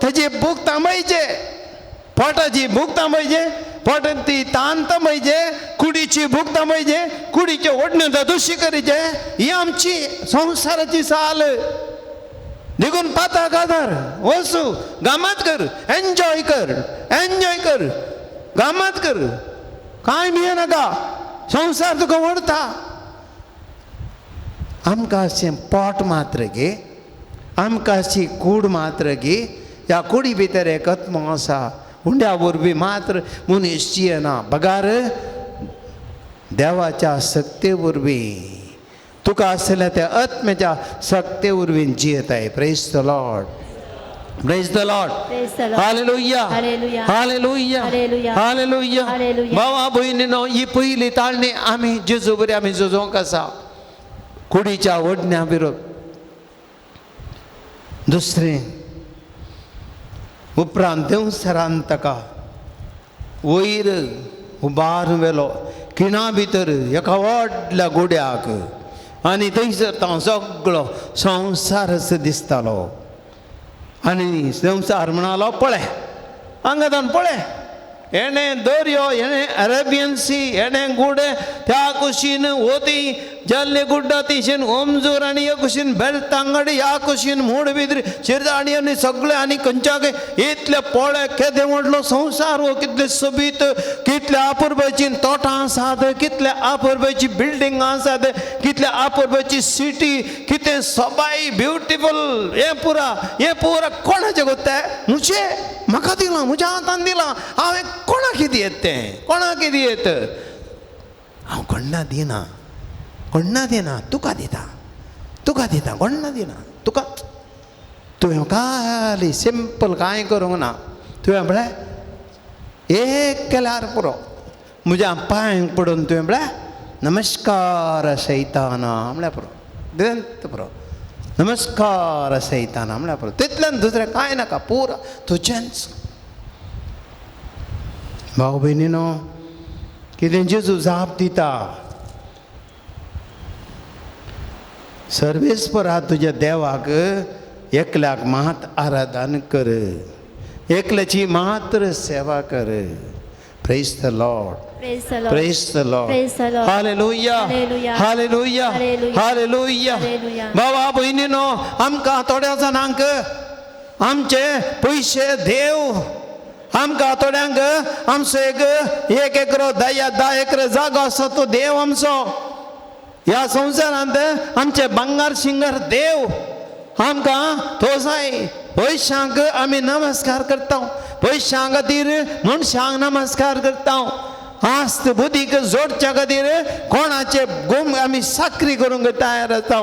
ताची भूक थांबयचे पोटाची भूक थांबयचे पोटाची तान थांबयचे कुडीची भूक थांबयचे कुडीचे ओडण्यो धदुशी करचे ही आमची संवसाराची साल देखून पाता कादार वचू गामात कर एन्जॉय कर गामात कर कांय भिये नाका संवसार तुका ओडता आमकां अशें पोट मात्र घे आमकां अशी कूड मात्र घे ह्या कुडी भितर एक आत्मो आसा उंड्या वरवीं मात्र मनीस जियेना बगार देवाच्या सक्ते वरवीं तुका आसल्या त्या आत्म्याच्या सक्ते वरवीं जियेताय praise the lord Praise the Lord. Praise the Lord. Hallelujah. Hallelujah. Hallelujah. Hallelujah. Hallelujah. Hallelujah. भावा भयणीनो ही पयली ताळणी आमी जेजू बरी आमी झोजोंक आसा कुडीच्या ओडण्या विरोध दुसरें उपरांत देवसरान ताका वयर उबारून व्हेलो खिणा भितर एका व्हडल्या गोड्याक आनी थंयसर तो सगळो संवसारच दिसतालो आनी संवसार म्हणालो पळय हांगाच्यान पळय एणे दर्यो एणे अरेबियन सी एणे गुडे त्या कुशीन वती जल्ले गुड्डा तिशेन ओमजोर आनी ह्या कुशीन बेलतांगडी ह्या कुशीन मूड भितरी शिरदाणी आनी सगळे आनी खंयच्याक इतले पळय केदें व्हडलो संवसार हो कितले सोबीत कितले आपुरबायची तोटां आसात कितले आपुरबायची बिल्डिंगां आसात कितले आपुरबायची सिटी कितें सोबाय ब्युटिफूल हें पुरा कोणाचें गोत्ताय मुझे म्हाका दिलां म्हज्या हातान दिलां हांवें कोणाक दियेत तें कोणाक दियेत हांव कोणा दिना तुका दिता कोणा दिना तुका तुवें खाली सिंपल कांय करूंक ना तुवें म्हळ्यार एक केल्यार पुरो म्हज्या पांयांक पडून तुवें म्हळ्यार नमस्कार सैताना म्हळ्यार पुरो देंत पुरो नमस्कार सैताना म्हळ्यार पुरो तितल्यान दुसरें कांय नाका पुरो तुजेंच भाव भयणीनो कितें जेजू जाप दिता सर्वेस्परा तुज्या देवाक एकल्याक मात आराधन कर एकल्याची मात्र सेवा कर Praise the Lord. Praise the Lord. Praise the Lord. Praise the Lord. Hallelujah. Hallelujah. Hallelujah. Hallelujah. Hallelujah. Hallelujah. बाबा बहिणीनो आमकां थोड्या जाणांक आमचे पयशे देव आमकां थोड्यांक आमचो एक एकरो 10 एकर जागो आसा तो देव आमचो ह्या संवसारांत आमचे भांगार शिंगार देव आमकां तो जाय पयशांक आमी नमस्कार करता पयशां खातीर मनशांक नमस्कार करता आस्त बुद्धीक जोडच्या खातीर कोणाचे गोम आमी साखरी करूंक तयार आसता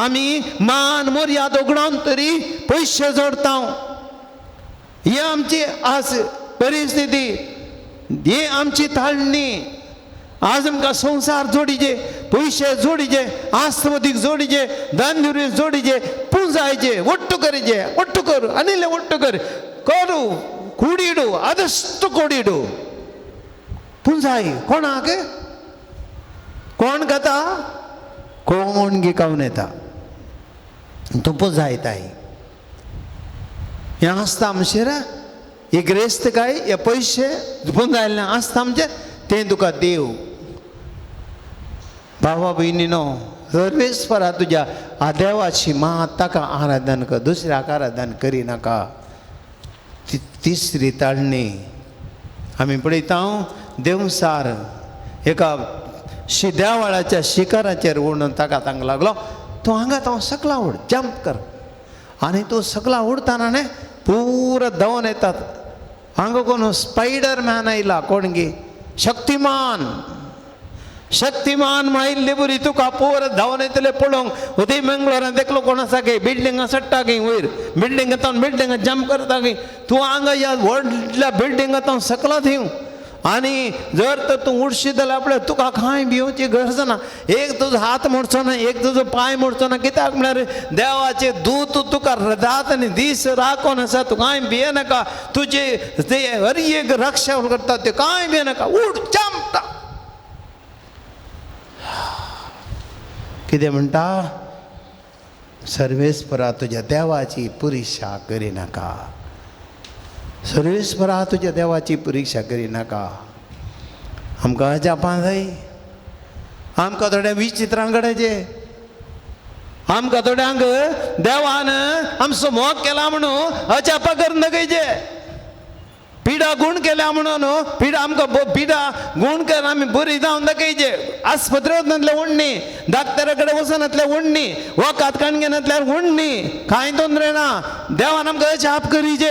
आमी मान मर्यादा उगडावन तरी पयशे जोडता ही आमची आज परिस्थिती ही आमची ताळणी आज आमकां संसार जोडीचे पयशे जोडीचे आस्त मदीक जोडीचे धनदुरी जोडीचे पुंजायचे ಒಟ್ಟು करीचे ಒಟ್ಟು कर अनिले ಒಟ್ಟು कर करू कुडीडू आदस्त कोडीडू पुंजाई कोणाक कोण खाता कोण गिकावन येता तूं पुंजायताय हें आसता आमचेर हे ग्रेस्त काय हे पयशे पुंजायले आसता आमचे तें तुका देव भावा भयणीनो सर्वेस्परा तुज्या आ देवाची मात ताका आराधन कर दुसऱ्याक आराधन करिनाका तिसरी ताळणी आमी पळयता देवसार एका देवाळाच्या शिखराचेर उडून ताका तांकां लागलो तूं हांगा तो सकला उड जंप कर आनी तूं सकला उडताना न्ही पुरो धांवन येतात हांगा कोण स्पायडर मॅन आयला कोण गे शक्तिमान मायिल्ले बरी तुका पोर धांवन येतले पळोवंक उदय मंगळारांत देखलो कोण आसा गे बिल्डिंगा सट्टा गे वयर बिल्डिंगांत बिल्डिंगा जंप करता गे तूं हांगा ह्या व्हडल्या बिल्डिंगांत सकला थिंव आनी जर तर तूं उडशी जाल्यार आपल्या तुका कांय भिवची गरज ना एक तुजो हात मोडचो ना एक तुजो पांय मोडचो ना कित्याक म्हळ्यार देवाचे दूत तुका रात आनी दीस राखोन आसा तूं कांय भियेनाका तुजे ते हर एक रक्षा करता ते कांय भियेनाका उड जंप कितें म्हणटा सर्वेस्परा तुज्या देवाची परिक्षा करिनाका सर्वेस्परा तुज्या देवाची परिक्षा करिनाका आमकां जावपा जाय आमकां थोड्या विचित्रां घडायचे आमकां थोड्यांक देवान आमचो मोग केला म्हणून अजापा करून दाखयचे पिडा गुण केल्या म्हणून पिडा आमकां पिडा गुण केला आमी बरी जावन दाखयचे आस्पत्रेंतल्यान उडणी डाक्टरा कडेन वचनातल्या उडणी वखद कणगेनातल्यार उडणी कांय तोंदरे ना देवान आमकां जाप करीचे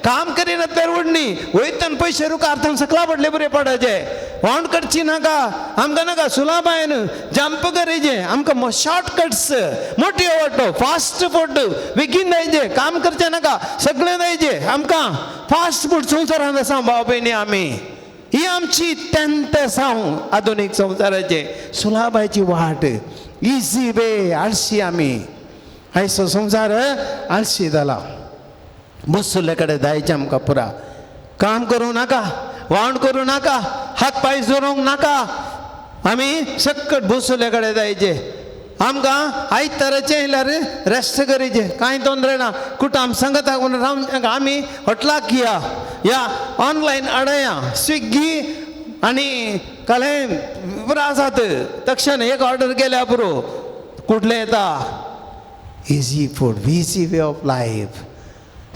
काम करिनातल्यार उडणी वयतान पयशे रुकारतान सकला पडले बरे पडचे वांड करची नाका आमकां नाका सुलाबायन जंप करीचे आमकां शॉर्टकट्स मोठी आवडटो फास्ट फूड बेगीन जायचे काम करचे नाका सगळें जायचे आमकां फास्ट फूड संवसारांत आसा भाव भयणी आमी ही आमची तेंत जावं आधुनीक संवसाराचे सुलाबायची वाट इजी वे आळशी आमी आयचो संवसार आळशी जाला बसले कडेन जायचें आमकां पुरा काम करूं नाका वांड करूं नाका हात पांय जोडूंक नाका आमी सक्कट बसले कडेन जायचे आमकां आयताराचें येयल्यार रेस्ट करीचे कांय तोंदरे ना कुटाम सांगता रावन आमी हॉटलाक या ऑनलायन हाडया स्विगी आनी काले बरो आसात तक्षण एक ऑर्डर केल्या पुरो कुठले येता easy food easy way of life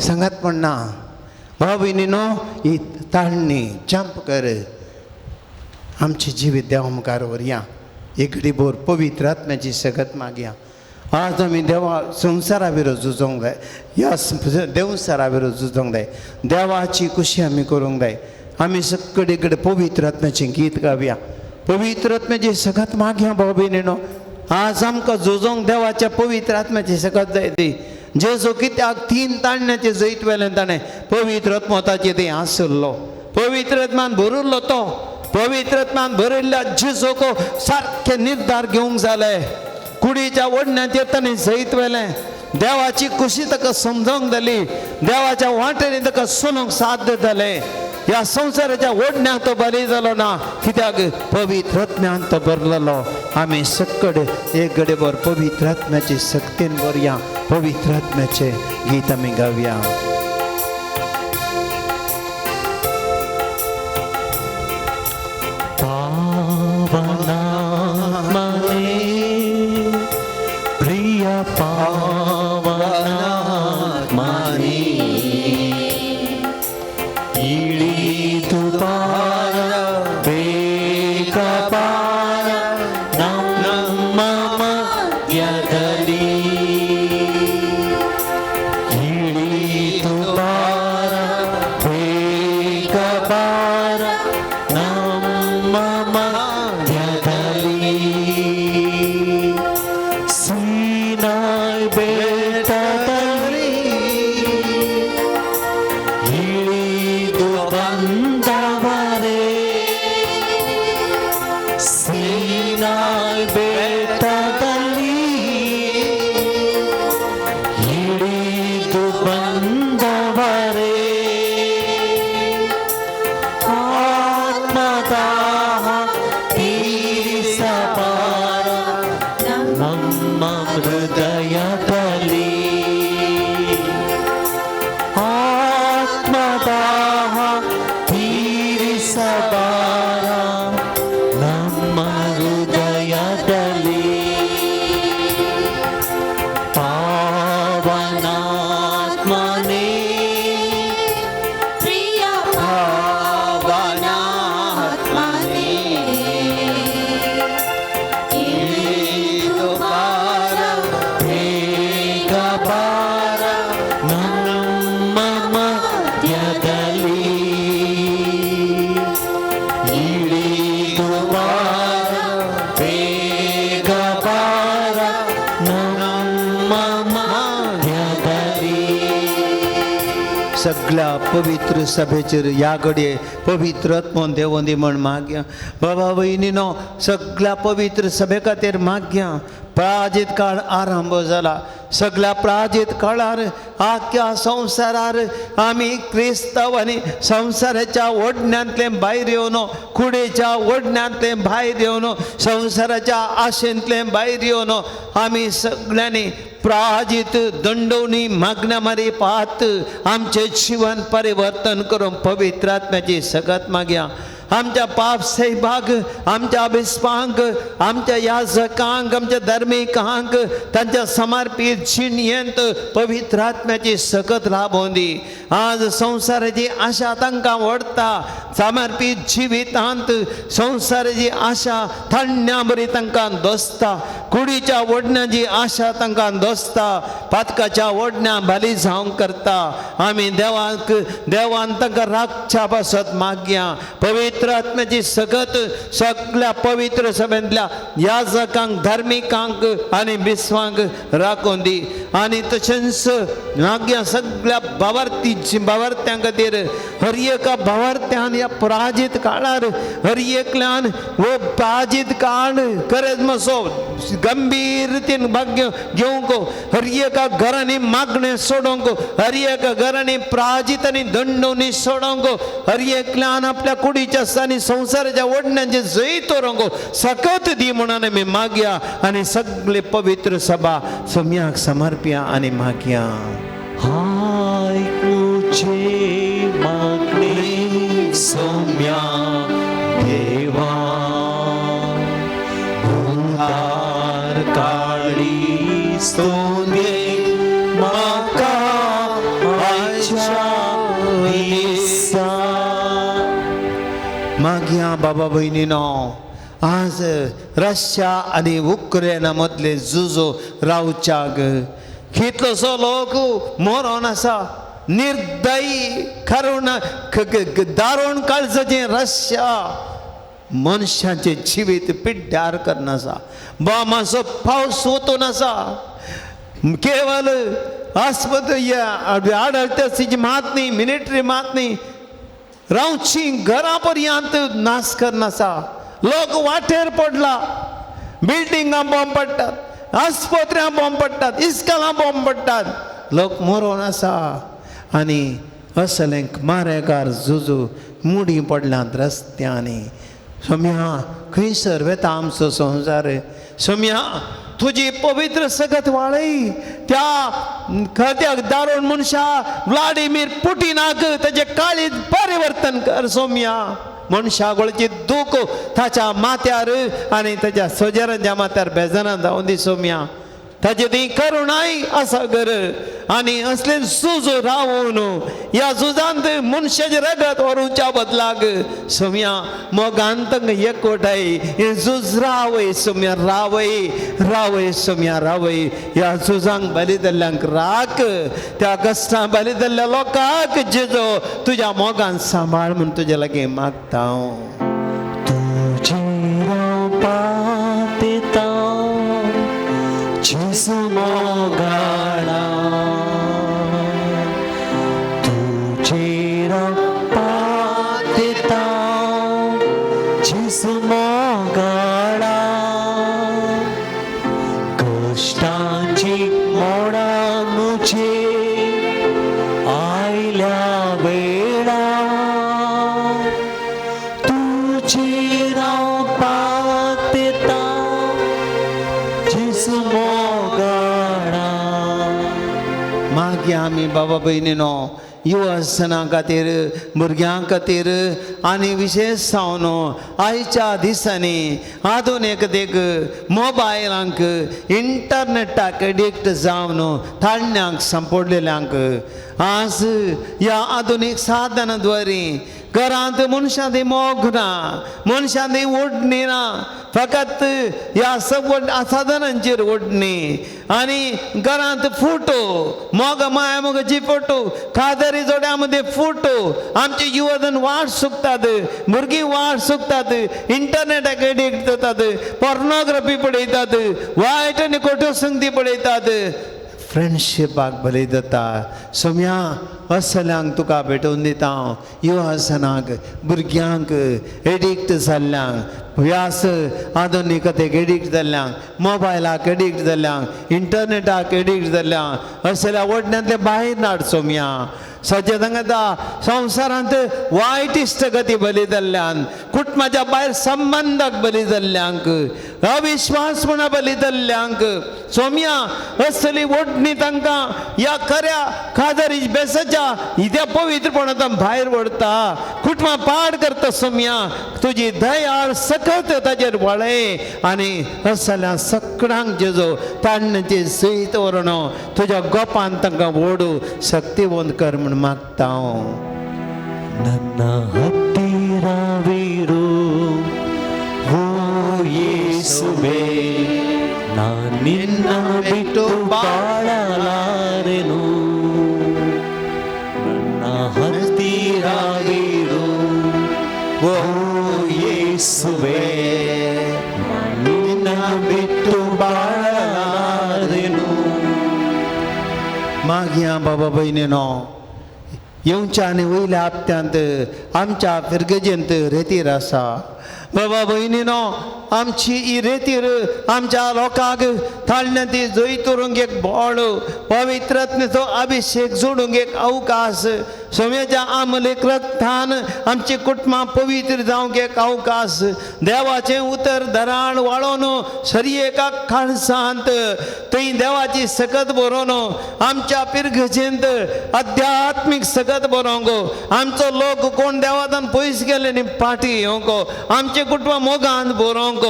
सांगात म्हणना भाव भयणीनो ही ताळणी जंप कर आमचे जिवीत देवा मुखार व्हरया एक घडीभर पवित्र आत्म्याची सगत मागया आज आमी देवा संवसारा विरोध झुजोंक जाय ह्या देवसारा विरोध झुजोंक जाय देवाची खुशी आमी करूंक जाय आमी सगळे कडेन पवित्र आत्म्याचें गीत गावया पवित्र आत्म्याची सगत मागया भाव भयणीनो आज आमकां झुजोंक देवाच्या पवित्र आत्म्याची सगत जाय ती जेजो कित्याक 3 ताळण्याचे जैत वेलें ताणें पवित्र आत्मोताचें तें आसलो पवित्र आत्मान भरिल्लो तो पवित्र आत्मान भरिल्ल्या जेजोको सारके निर्धार घेवंक जाले कुडीच्या ओडण्याचेर ताणें जैत वेलें देवाची खुशी ताका समजोवंक जाली देवाच्या वाटेनी ताका चलूंक साध्य जालें ह्या संवसाराच्या ओडण्याक तो बली जालो ना कित्याक पवित्र आत्म्यान तो भरलेलो आमी सक्कड एक घडीभर पवित्र आत्म्याची सक्तीन भरया पवित्र आत्म्याचें गीत आमी गावया ಇಳಿದು ಬಾರ ಬೇಗ ಬಾರ ನಮ್ಮ ಮಧ್ಯದಲ್ಲಿ ಇಳಿದು ಬಾರ ಬೇಗ ಬಾರ ನಮ್ಮ ಮಧ್ಯದಲ್ಲಿ ಸೀನಾಯ್ ಬೆಟ್ಟದಲ್ಲಿ ಇಳಿದು ಬಂದವರೇ ಸೀನಾಯ್ ಬೆಟ್ಟದಲ್ಲಿ ಇಳಿದು ಬಂದವರೇ ಆತ್ಮದಾಹ ತೀರಿಸಬಾರ ನಮ್ಮ ಹೃದಯದಲ್ಲಿ ಆತ್ಮದಾಹ ತೀರಿಸಬಾರ ನಮ್ಮ ಹೃದಯದಲ್ಲಿ ಪಾವನಾತ್ಮನೇ ಪ್ರಿಯ ಪಾವನಾತ್ಮನೇ ಇಳಿದು ಬಾರ ಬೇಗ ಬಾರ ನಮ್ಮ ಮಧ್ಯದಲ್ಲಿ ಇಳಿದು ಬಾರ ಬೇಗ ಬಾರ ನಮ್ಮ ಮಧ್ಯದಲ್ಲಿ सगळ्या पवित्र सभेचेर ह्या घडये पवित्र आत्मोन देवोन दी म्हण मागया बाबा भयणीनो सगळ्या पवित्र सभे खातीर मागया प्राजीत काळ आरंभ जाला सगळ्या प्राजीत काळार आख्या संवसारार आमी क्रिस्तांवांनी संवसाराच्या ओडण्यांतले भायर येवन कुडेच्या ओडण्यांतले भायर येवन संवसाराच्या आशेंतले भायर येवन आमी सगळ्यांनी प्राजीत दंडवणी मागण्या मारी पाहत आमचे जीवन परिवर्तन करून पवित्र आत्म्याची सगत मागया आमच्या पाप सैभाग आमच्या अभिस्पांक आमच्या याजकांक आमच्या धर्मिकांक तांच्या समर्पित जिणयेंत पवित्र आत्म्याची सकत लाभोवन दी आज संवसाराची आशा तांकां ओडटा समर्पित जिवितांत संवसाराची आशा थंड्या बरी तांकां दोसता कुडीच्या ओडण्याची आशा तांकां दोसता पातकाच्या ओडण्या बाली जावंक करता आमी देवान तांकां राखच्या पासत मागया पवित्र आत्म्याची सगत सगळ्या पवित्र सभेंतल्या याजकांक धर्मिकांक आनी बिस्वांक राखून दी आनी तशेंच मागया सगळ्या भावार्थ्यां खातीर हर एका भावार्थ्यान ह्या प्राजीत काळार हर एकल्यान वो प्राजीत काळ खरेंच मातसो गंभीर रितीन भाग्य घेवंक हर एका घरांनी मागणें सोडोवंक हर एका घरांनी प्राजीत आनी दंडवणी सोडोवंक हर एकल्यान आपल्या कुडीच्या आनी संवसाराच्या ओडण्यांचे जैत तोरंक सकत दी म्हणून आमी मागया आनी सगळे पवित्र सभा सोम्याक समर्पया आनी मागया हाय तुझे मागणे सौम्या देवा उधार काळी स्तोने माका आयच्या दिसा मागया बाबा भयणीनो आज रशिया आनी उक्रेना मदले झुजो रावच्याक कितलोसो लोक मरोन आसा निर्दयी करून दारूण काळजाचें रशिया मनशांचे जिवीत पिड्ड्यार करना आसा मातसो पावस वतून आसा केवल आस्पत्रे आडळत्याची मात न्ही मिलिटरी मात न्ही रावची घरां पर्यंत नाश करना आसा लोक वाटेर पडला बिल्डिंगां बॉम्ब पडटात आस्पत्र्यां बॉम्ब पडटात इस्कॉलां बॉम्ब पडटात लोक मरोन आसा आनी असलें मारेकार झुजू मुडी पडल्यात रस्त्यांनी सोम्या खंयसर वेता आमचो संवसार सोम्या तुझी पवित्र सगत वाळय त्या खात्याक दारूण मनशा व्लादिमीर पुटिनाक ताचे काळीज परिवर्तन कर सोम्या मनशागोळचे दूख ताच्या माथ्यार आनी ताच्या सोजेरांच्या माथ्यार बेजारां जावं दी सोम्या ताजे ती करुणाई आसा कर आनी असले झूज रावून या झुजांत मनशाचे रगत व्हरूच्या बदलाक सोम्या मोगांत एकवटाय झूज रावय सोम्या रावय रावय सोम्या रावय या झुजांक बली जाल्ल्यांक राख त्या कश्टां बली जाल्ल्या लोकांक जेजो तुज्या मोगान सांबाळ म्हूण तुजे लागीं मागता हांव. पातिता जेसु मोगाळा तुझे पातिता जेसु मोगाळा कष्टांची मोडा मुझे आयल्या वेळा तुझे मागया आमी बाबा भयणीनो युवा आसतना खातीर भुरग्यां खातीर आनी विशेश जावन आयच्या दिसांनी आधुनीक देख मोबायलांक इंटरनेटाक एडिक्ट जावन थाळण्यांक सांपडलेल्यांक आज ह्या आधुनीक साधनाद्वारे घरांत मनशां मोग ना मनशां ओडणी ना फकत ह्या साधनांचेर ओडणी आनी घरांत फोटो मोग माया मोगाची फोटो कादरी जोड्या मध्ये फोटो आमचे युवजन वाट सुकतात भुरगीं वाट सुकतात इंटरनेटाक एडिक्ट जातात पोर्नोग्राफी पळयतात वायट आनी खोट्यो संगती पळयतात फ्रेंडशिपाक बली जाता. सोम्या असल्यांक तुका भेटोवन दिता हांव युवा आसनाक भुरग्यांक एडिक्ट जाल्ल्यांक व्यास आधुनिकतेक एडिक्ट जाल्ल्यांक मोबायलाक एडिक्ट जाल्ल्यांक इंटरनेटाक एडिक्ट जाल्ल्यांक असल्या ओडण्यांतले भायर हाड सोम्या. सचे सांगता संवसारांत वायट इश्टगती बली जाल्ल्यान कुटुंबाच्या भायर संबंधाक बली जाल्ल्यांक अविश्वास म्हणा बली जाल्ल्यांक सोम्या असली ओडणी तांकां ह्या खऱ्या खाजरी बेसाच्या हिद्या पवित्रपणांतल्यान भायर व्हरता कुटुंबां पाड करता. सोम्या तुजी दयाळ सखत ताचेर वळय आनी असल्या सगळ्यांक जेजो ताणण्याची सयत व्हरून तुज्या गोपान तांकां ओडू शक्तिवंत कर म्हूण मागता हांव. ನನ್ನ ಹತ್ತಿರವಿರು ಓ ಯೇಸುವೇ ನಾನು ನಿನ್ನ ಬಿಟ್ಟು ಬಾಳಲಾರೆನು ನನ್ನ ಹತ್ತಿರವಿರು ಓ ಯೇಸುವೇ ನಾನು ನಿನ್ನ ಬಿಟ್ಟು ಬಾಳಲಾರೆನು. मागया बाबा भयणीनो येवच्या आनी वयल्या हप्त्यांत आमच्या फिरगजेंत रेतीर आसा. बाबा भयणीनो आमची ही रेतीर आमच्या लोकांक थाळण्यांती जय करूंक एक बोड पवित्रत्वेचो अभिषेक जोडूंक एक अवकाश सोम्याच्या आमलेक रक्तान आमची कुटुंबां पवित्र जावंक एक अवकाश देवाचें उतर धराण वाळोवन शर्येका खाळसांत थंय देवाची सकत बरोवन आमच्या पिरगजेंत आध्यात्मीक सकत बरोवंक आमचो लोक कोण देवादान पयस गेले न्ही पाटी येवंक आमचे कुटुंबां मोगान बरोवंक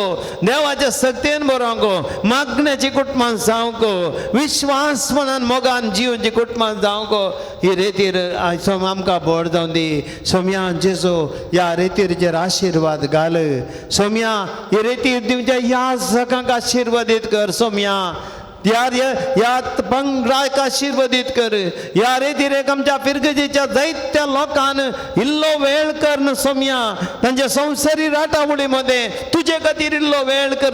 देवाच्या सक्तेन बरोवंक मागण्याची कुटुंबां जावंक विश्वास मनान मोगान जिवची कुटुंबां जावंक ही रेतीर आमकां बोड जावन दी. सोम्या जेजो ह्या रेतीरचेर आशिर्वाद घाल. सोम्या ही रेतीर दिवच्या ह्या सकांक आशिर्वादीत कर. सोम्या या पंगडाक आशिर्वादीत कर. या रेतीरेक आमच्या पिरगजेच्या जायत्या लोकांन इल्लो वेळ कर न सोम्या तांच्या संवसारी राटावळी मध्ये तुजे खातीर इल्लो वेळ कर.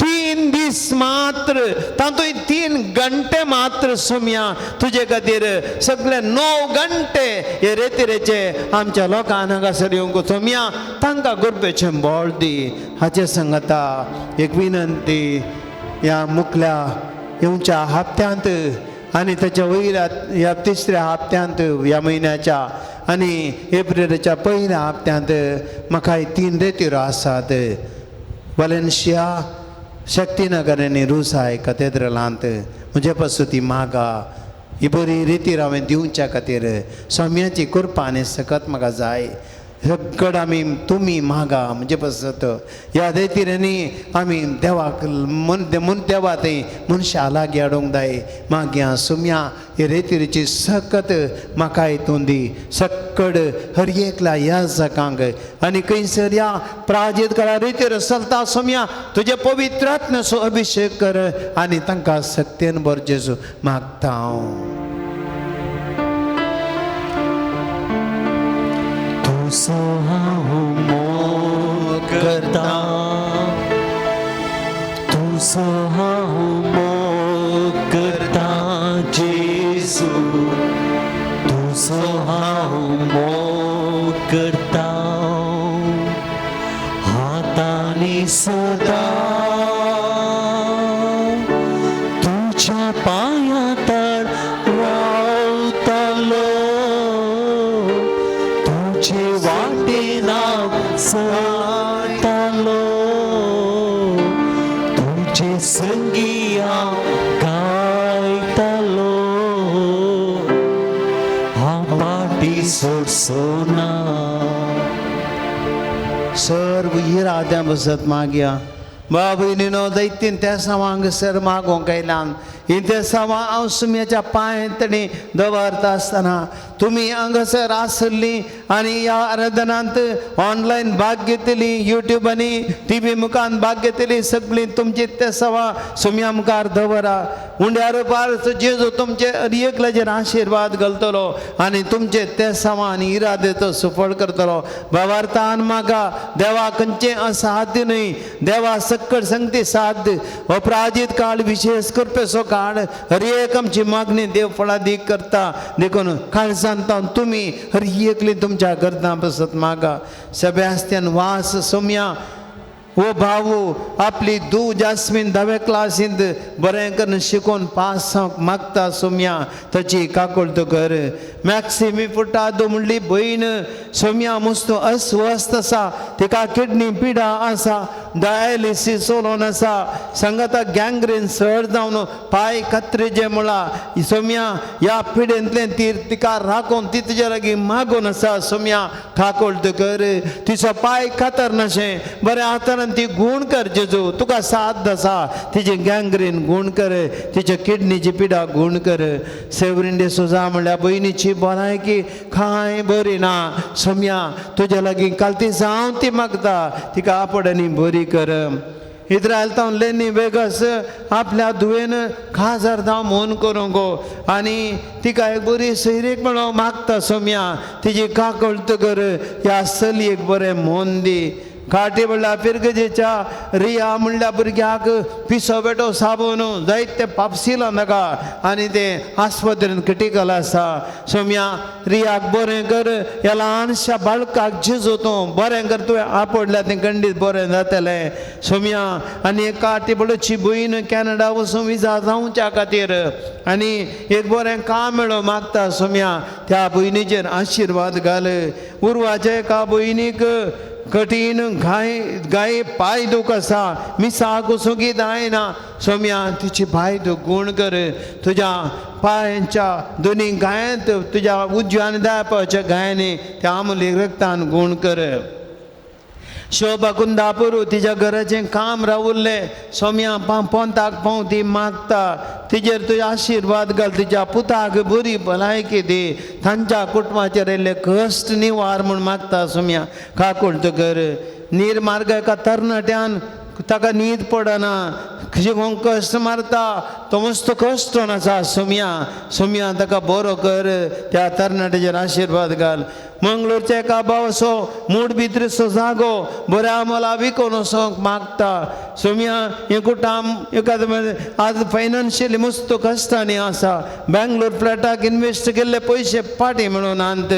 3 दीस मात्र तातूंय 3 घंटे मात्र सोम्या तुजे खातीर सगळे 9 घंटे हे रेतीरेचे आमच्या लोकांक हांगासर येवंक सोम्या तांकां गुरबेचें बोळ दी. हाचे सांगता एक विनंती ह्या मुखल्या येवच्या हप्त्यांत आनी ताच्या वयल्या ह्या 3ऱ्या हप्त्यांत ह्या म्हयन्याच्या आनी एप्रिलाच्या पयल्या हप्त्यांत म्हाका 3 रेतीरो आसात. वालेन्सिया शक्तीनगर आनी रुसाय कॅथेड्रलांत म्हजे पासून ती मागा ही बरी रेतीर हांवें दिवच्या खातीर सोम्याची कृपा आनी सकत म्हाका जाय. सगळं आम्ही तुम्ही मागा म्हणजे बसत या दैतिऱ्यांनी आम्ही देवाक म्हूण देवा ते मनशाला गेडोंक जाय मागया सुम्या हे रेतीरीची सकत म्हाका हितून दी सक्कड हर एकला ह्या जगांक आनी खंयसर या प्राजीत काळा रेतीर चलता सुम्या तुजे पवित्रात्म्याचो अभिषेक कर आनी तांकां सक्तेन बर जेजू मागता हांव. तुसो हांव मोग करता, तुसो हांव मोग करता जेजू, तुसो हांव मोग करता हातांनी सदां तुज्या पांयां तळ रावतलो, तुजे वाटेन हांव चलतलो, तुजे संगी हांव गायतलो, हांव फाटी सोडचोना. सर्व हिराद्या बसत मागया बाबा दैतीन त्या सामांग सर मागोंक गायलान इथे सामा हांव सुम्याच्या पांयतणी दवरता आसतना तुमी हांगासर आसली आनी ह्या आराधनांत ऑनलायन भाग घेतली युट्यूबांनी टीव्ही मुखान भाग घेतली सगळीं तुमची ते सवा सुम्या मुखार दवरा उंड्यार पार जेजू तुमचे एकल्याचेर आशिर्वाद घालतलो आनी तुमचे ते सवा आनी इरादे तो सफळ करतलो. भावार्थान म्हाका देवा खंयचे असाध्य न्हय देवा सक्कड संगती साध्य अपराजीत काळ विशेष कृपेचो काळ हर एक आमची मागणी देव फळादीक करता देखून काळजांत तुमी हर एकली तुमच्या गर्दां बसत मागा. सेबॅस्तियन वास सोम्या वो भाऊ आपली दू जास्मीन 10व्या क्लासींत बरें करून शिकून पास जावंक मागता सोम्या ताची काकुळट कर. मॅक्सिमी फुटादो म्हणली भयण सोम्या मस्तो अस्वस्थ आसा तिका किडनी पिडा आसा डायलिसीस चलोवन आसा सांगाता गँग्रीन सड जावन पांय कात्रेचे मुळा सोम्या ह्या पिडेंतल्यान ती तिका राखून ती तुज्या लागीं मागून आसा. सोम्या काकुळट कर तिचो पांय कातर नाशें बरें हातान ती गुण कर जेजू तुका साथ आसा तिची गँग्रीन गुण कर तिच्या किडनीची पिडा गुण कर. सेवरिंडे सुजा म्हणल्या भयणीची भलायकी कांय बरी ना सोम्या तुज्या लागीं काल जावं ती मागता तिका आपणांनी बरी कर. इस्रायल तावन लेनी वेगस आपल्या धुवेन खाजार जावं मोन करूंक आनी तिका एक बरी सैरीक म्हणून मागता सोम्या तिची काकळट कर ह्या चलयेक बरें मोन दी. काटी म्हणल्यार पिरगजेच्या रिया म्हणल्या भुरग्याक पिसो बेटो साबून जायते पापसिला नाका आनी ते आस्पत्रेन क्रिटिकल आसा. सोम्या रियाक बरें कर ह्या ल्हानशा बाळकाक जेजू तूं बरें कर तुवें आपडल्या तें खंडीत बरें जातलें. सोम्या आनी एक काटी बडोची भयण कॅनडा वचून विजा जावच्या खातीर आनी एक बरें काम मेळो मागता सोम्या त्या भयणीचेर आशिर्वाद घाल. उर्वाच्या एका भयणीक कठीण गाय पाय दूख आसा मिसाक वचूंक जायना सोम्या तिची पाय दूख गुण कर तुज्या पांयांच्या दोनी गायांत तुज्या उजव्या आनी दाव्या पांयाच्या गायांनी त्या आमूली रक्तान गुण कर. शोभा कुंदापुरू तिच्या घराचें काम रावुल्लें सोम्या पोंताक पावूं ती मागता तिजेर तुजे आशिर्वाद घाल तिच्या पुताक बरी भलायकी दी तांच्या कुटुंबाचेर येयल्ले कश्ट निवार म्हूण मागता सोम्या काकुळट कर. निर्मार्ग एका तरणाट्यान ताका न्हीद पडना शिकोवंक कश्ट मारता तो मस्त कश्ट आसा सोम्या ताका बरो कर त्या तरणाट्याचेर आशिर्वाद घाल. मंगळूरच्या एका भावाचो मूड भितरचो जागो बऱ्या मोला विकून वचोंक मागता सोम्या हें कुटाम एखादें आज फायनान्शियली मस्त कश्टांनी आसा. बँगलोर फ्लॅटाक इन्वेस्ट केल्ले पयशे पाटी मेळून आंत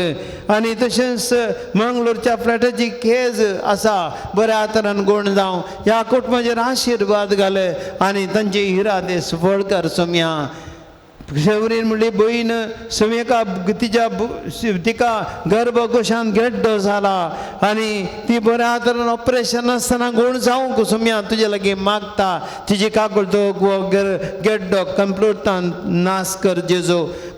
आनी तशेंच मंगळूरच्या फ्लॅटाची केज आसा बऱ्या तरान गुण जावं ह्या कुटुंबाचेर आशिर्वाद घाल आनी तांची इरादे सफळ कर. सोम्या शेवरीन म्हणली भयण सोम्याका तिका गर्भकोशान गेड्डो जाला आनी ती बऱ्या तरेन ऑपरेशन आसतना गुण जावंक सोम्या तुजे लागीं मागता तिची काकुळट गेड्डो कंप्लीटान नाश कर जेजू.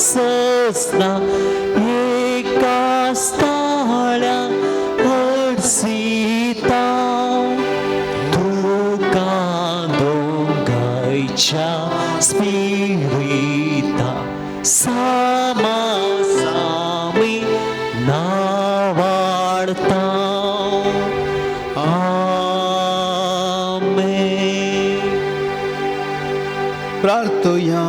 ससना एका स्थाळ्या हडसिता तुका दोंगायच्या स्पिरिता सामा सामी नावाडता आमेन. प्रार्थुया.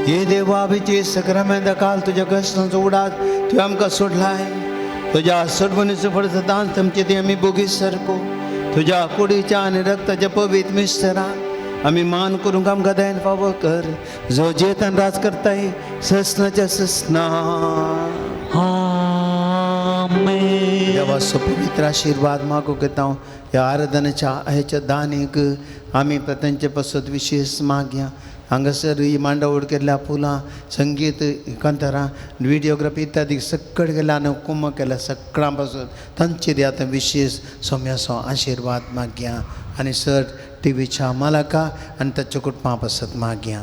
ये देवाभिचे सक्रामेंत काल तुझ्या कष्टांचो उडात तुवें आमकां सोडलाय. तुज्या सोडवणीचो फळदान तुमचे ते आमी बोगीत सारको तुज्या कुडीच्या आनी रक्ताच्या पवित्र मिस्टरान आमी मान करूंक आमकां दयन फावो कर. जो जेतान राज करताय ससनाच्या ससना. आमेन. देवाचो पवित्र आशीर्वाद मागूंक येता ह्या आराधनेच्या हेच्या दानीक आमी प्रतांचे पासत विशेष मागया. हांगासर ही मांडावळ केल्ल्या फुलां संगीत कांतारां व्हिडिओग्राफी इत्यादी सकट केल्या आनी कुंभ केल्या सगळ्यां पासून तांचेर आतां विशेष सोम्याचो आशीर्वाद मागया. आनी सर टी व्हीच्या मालका आनी ताच्या कुटुंबा पासत मागया.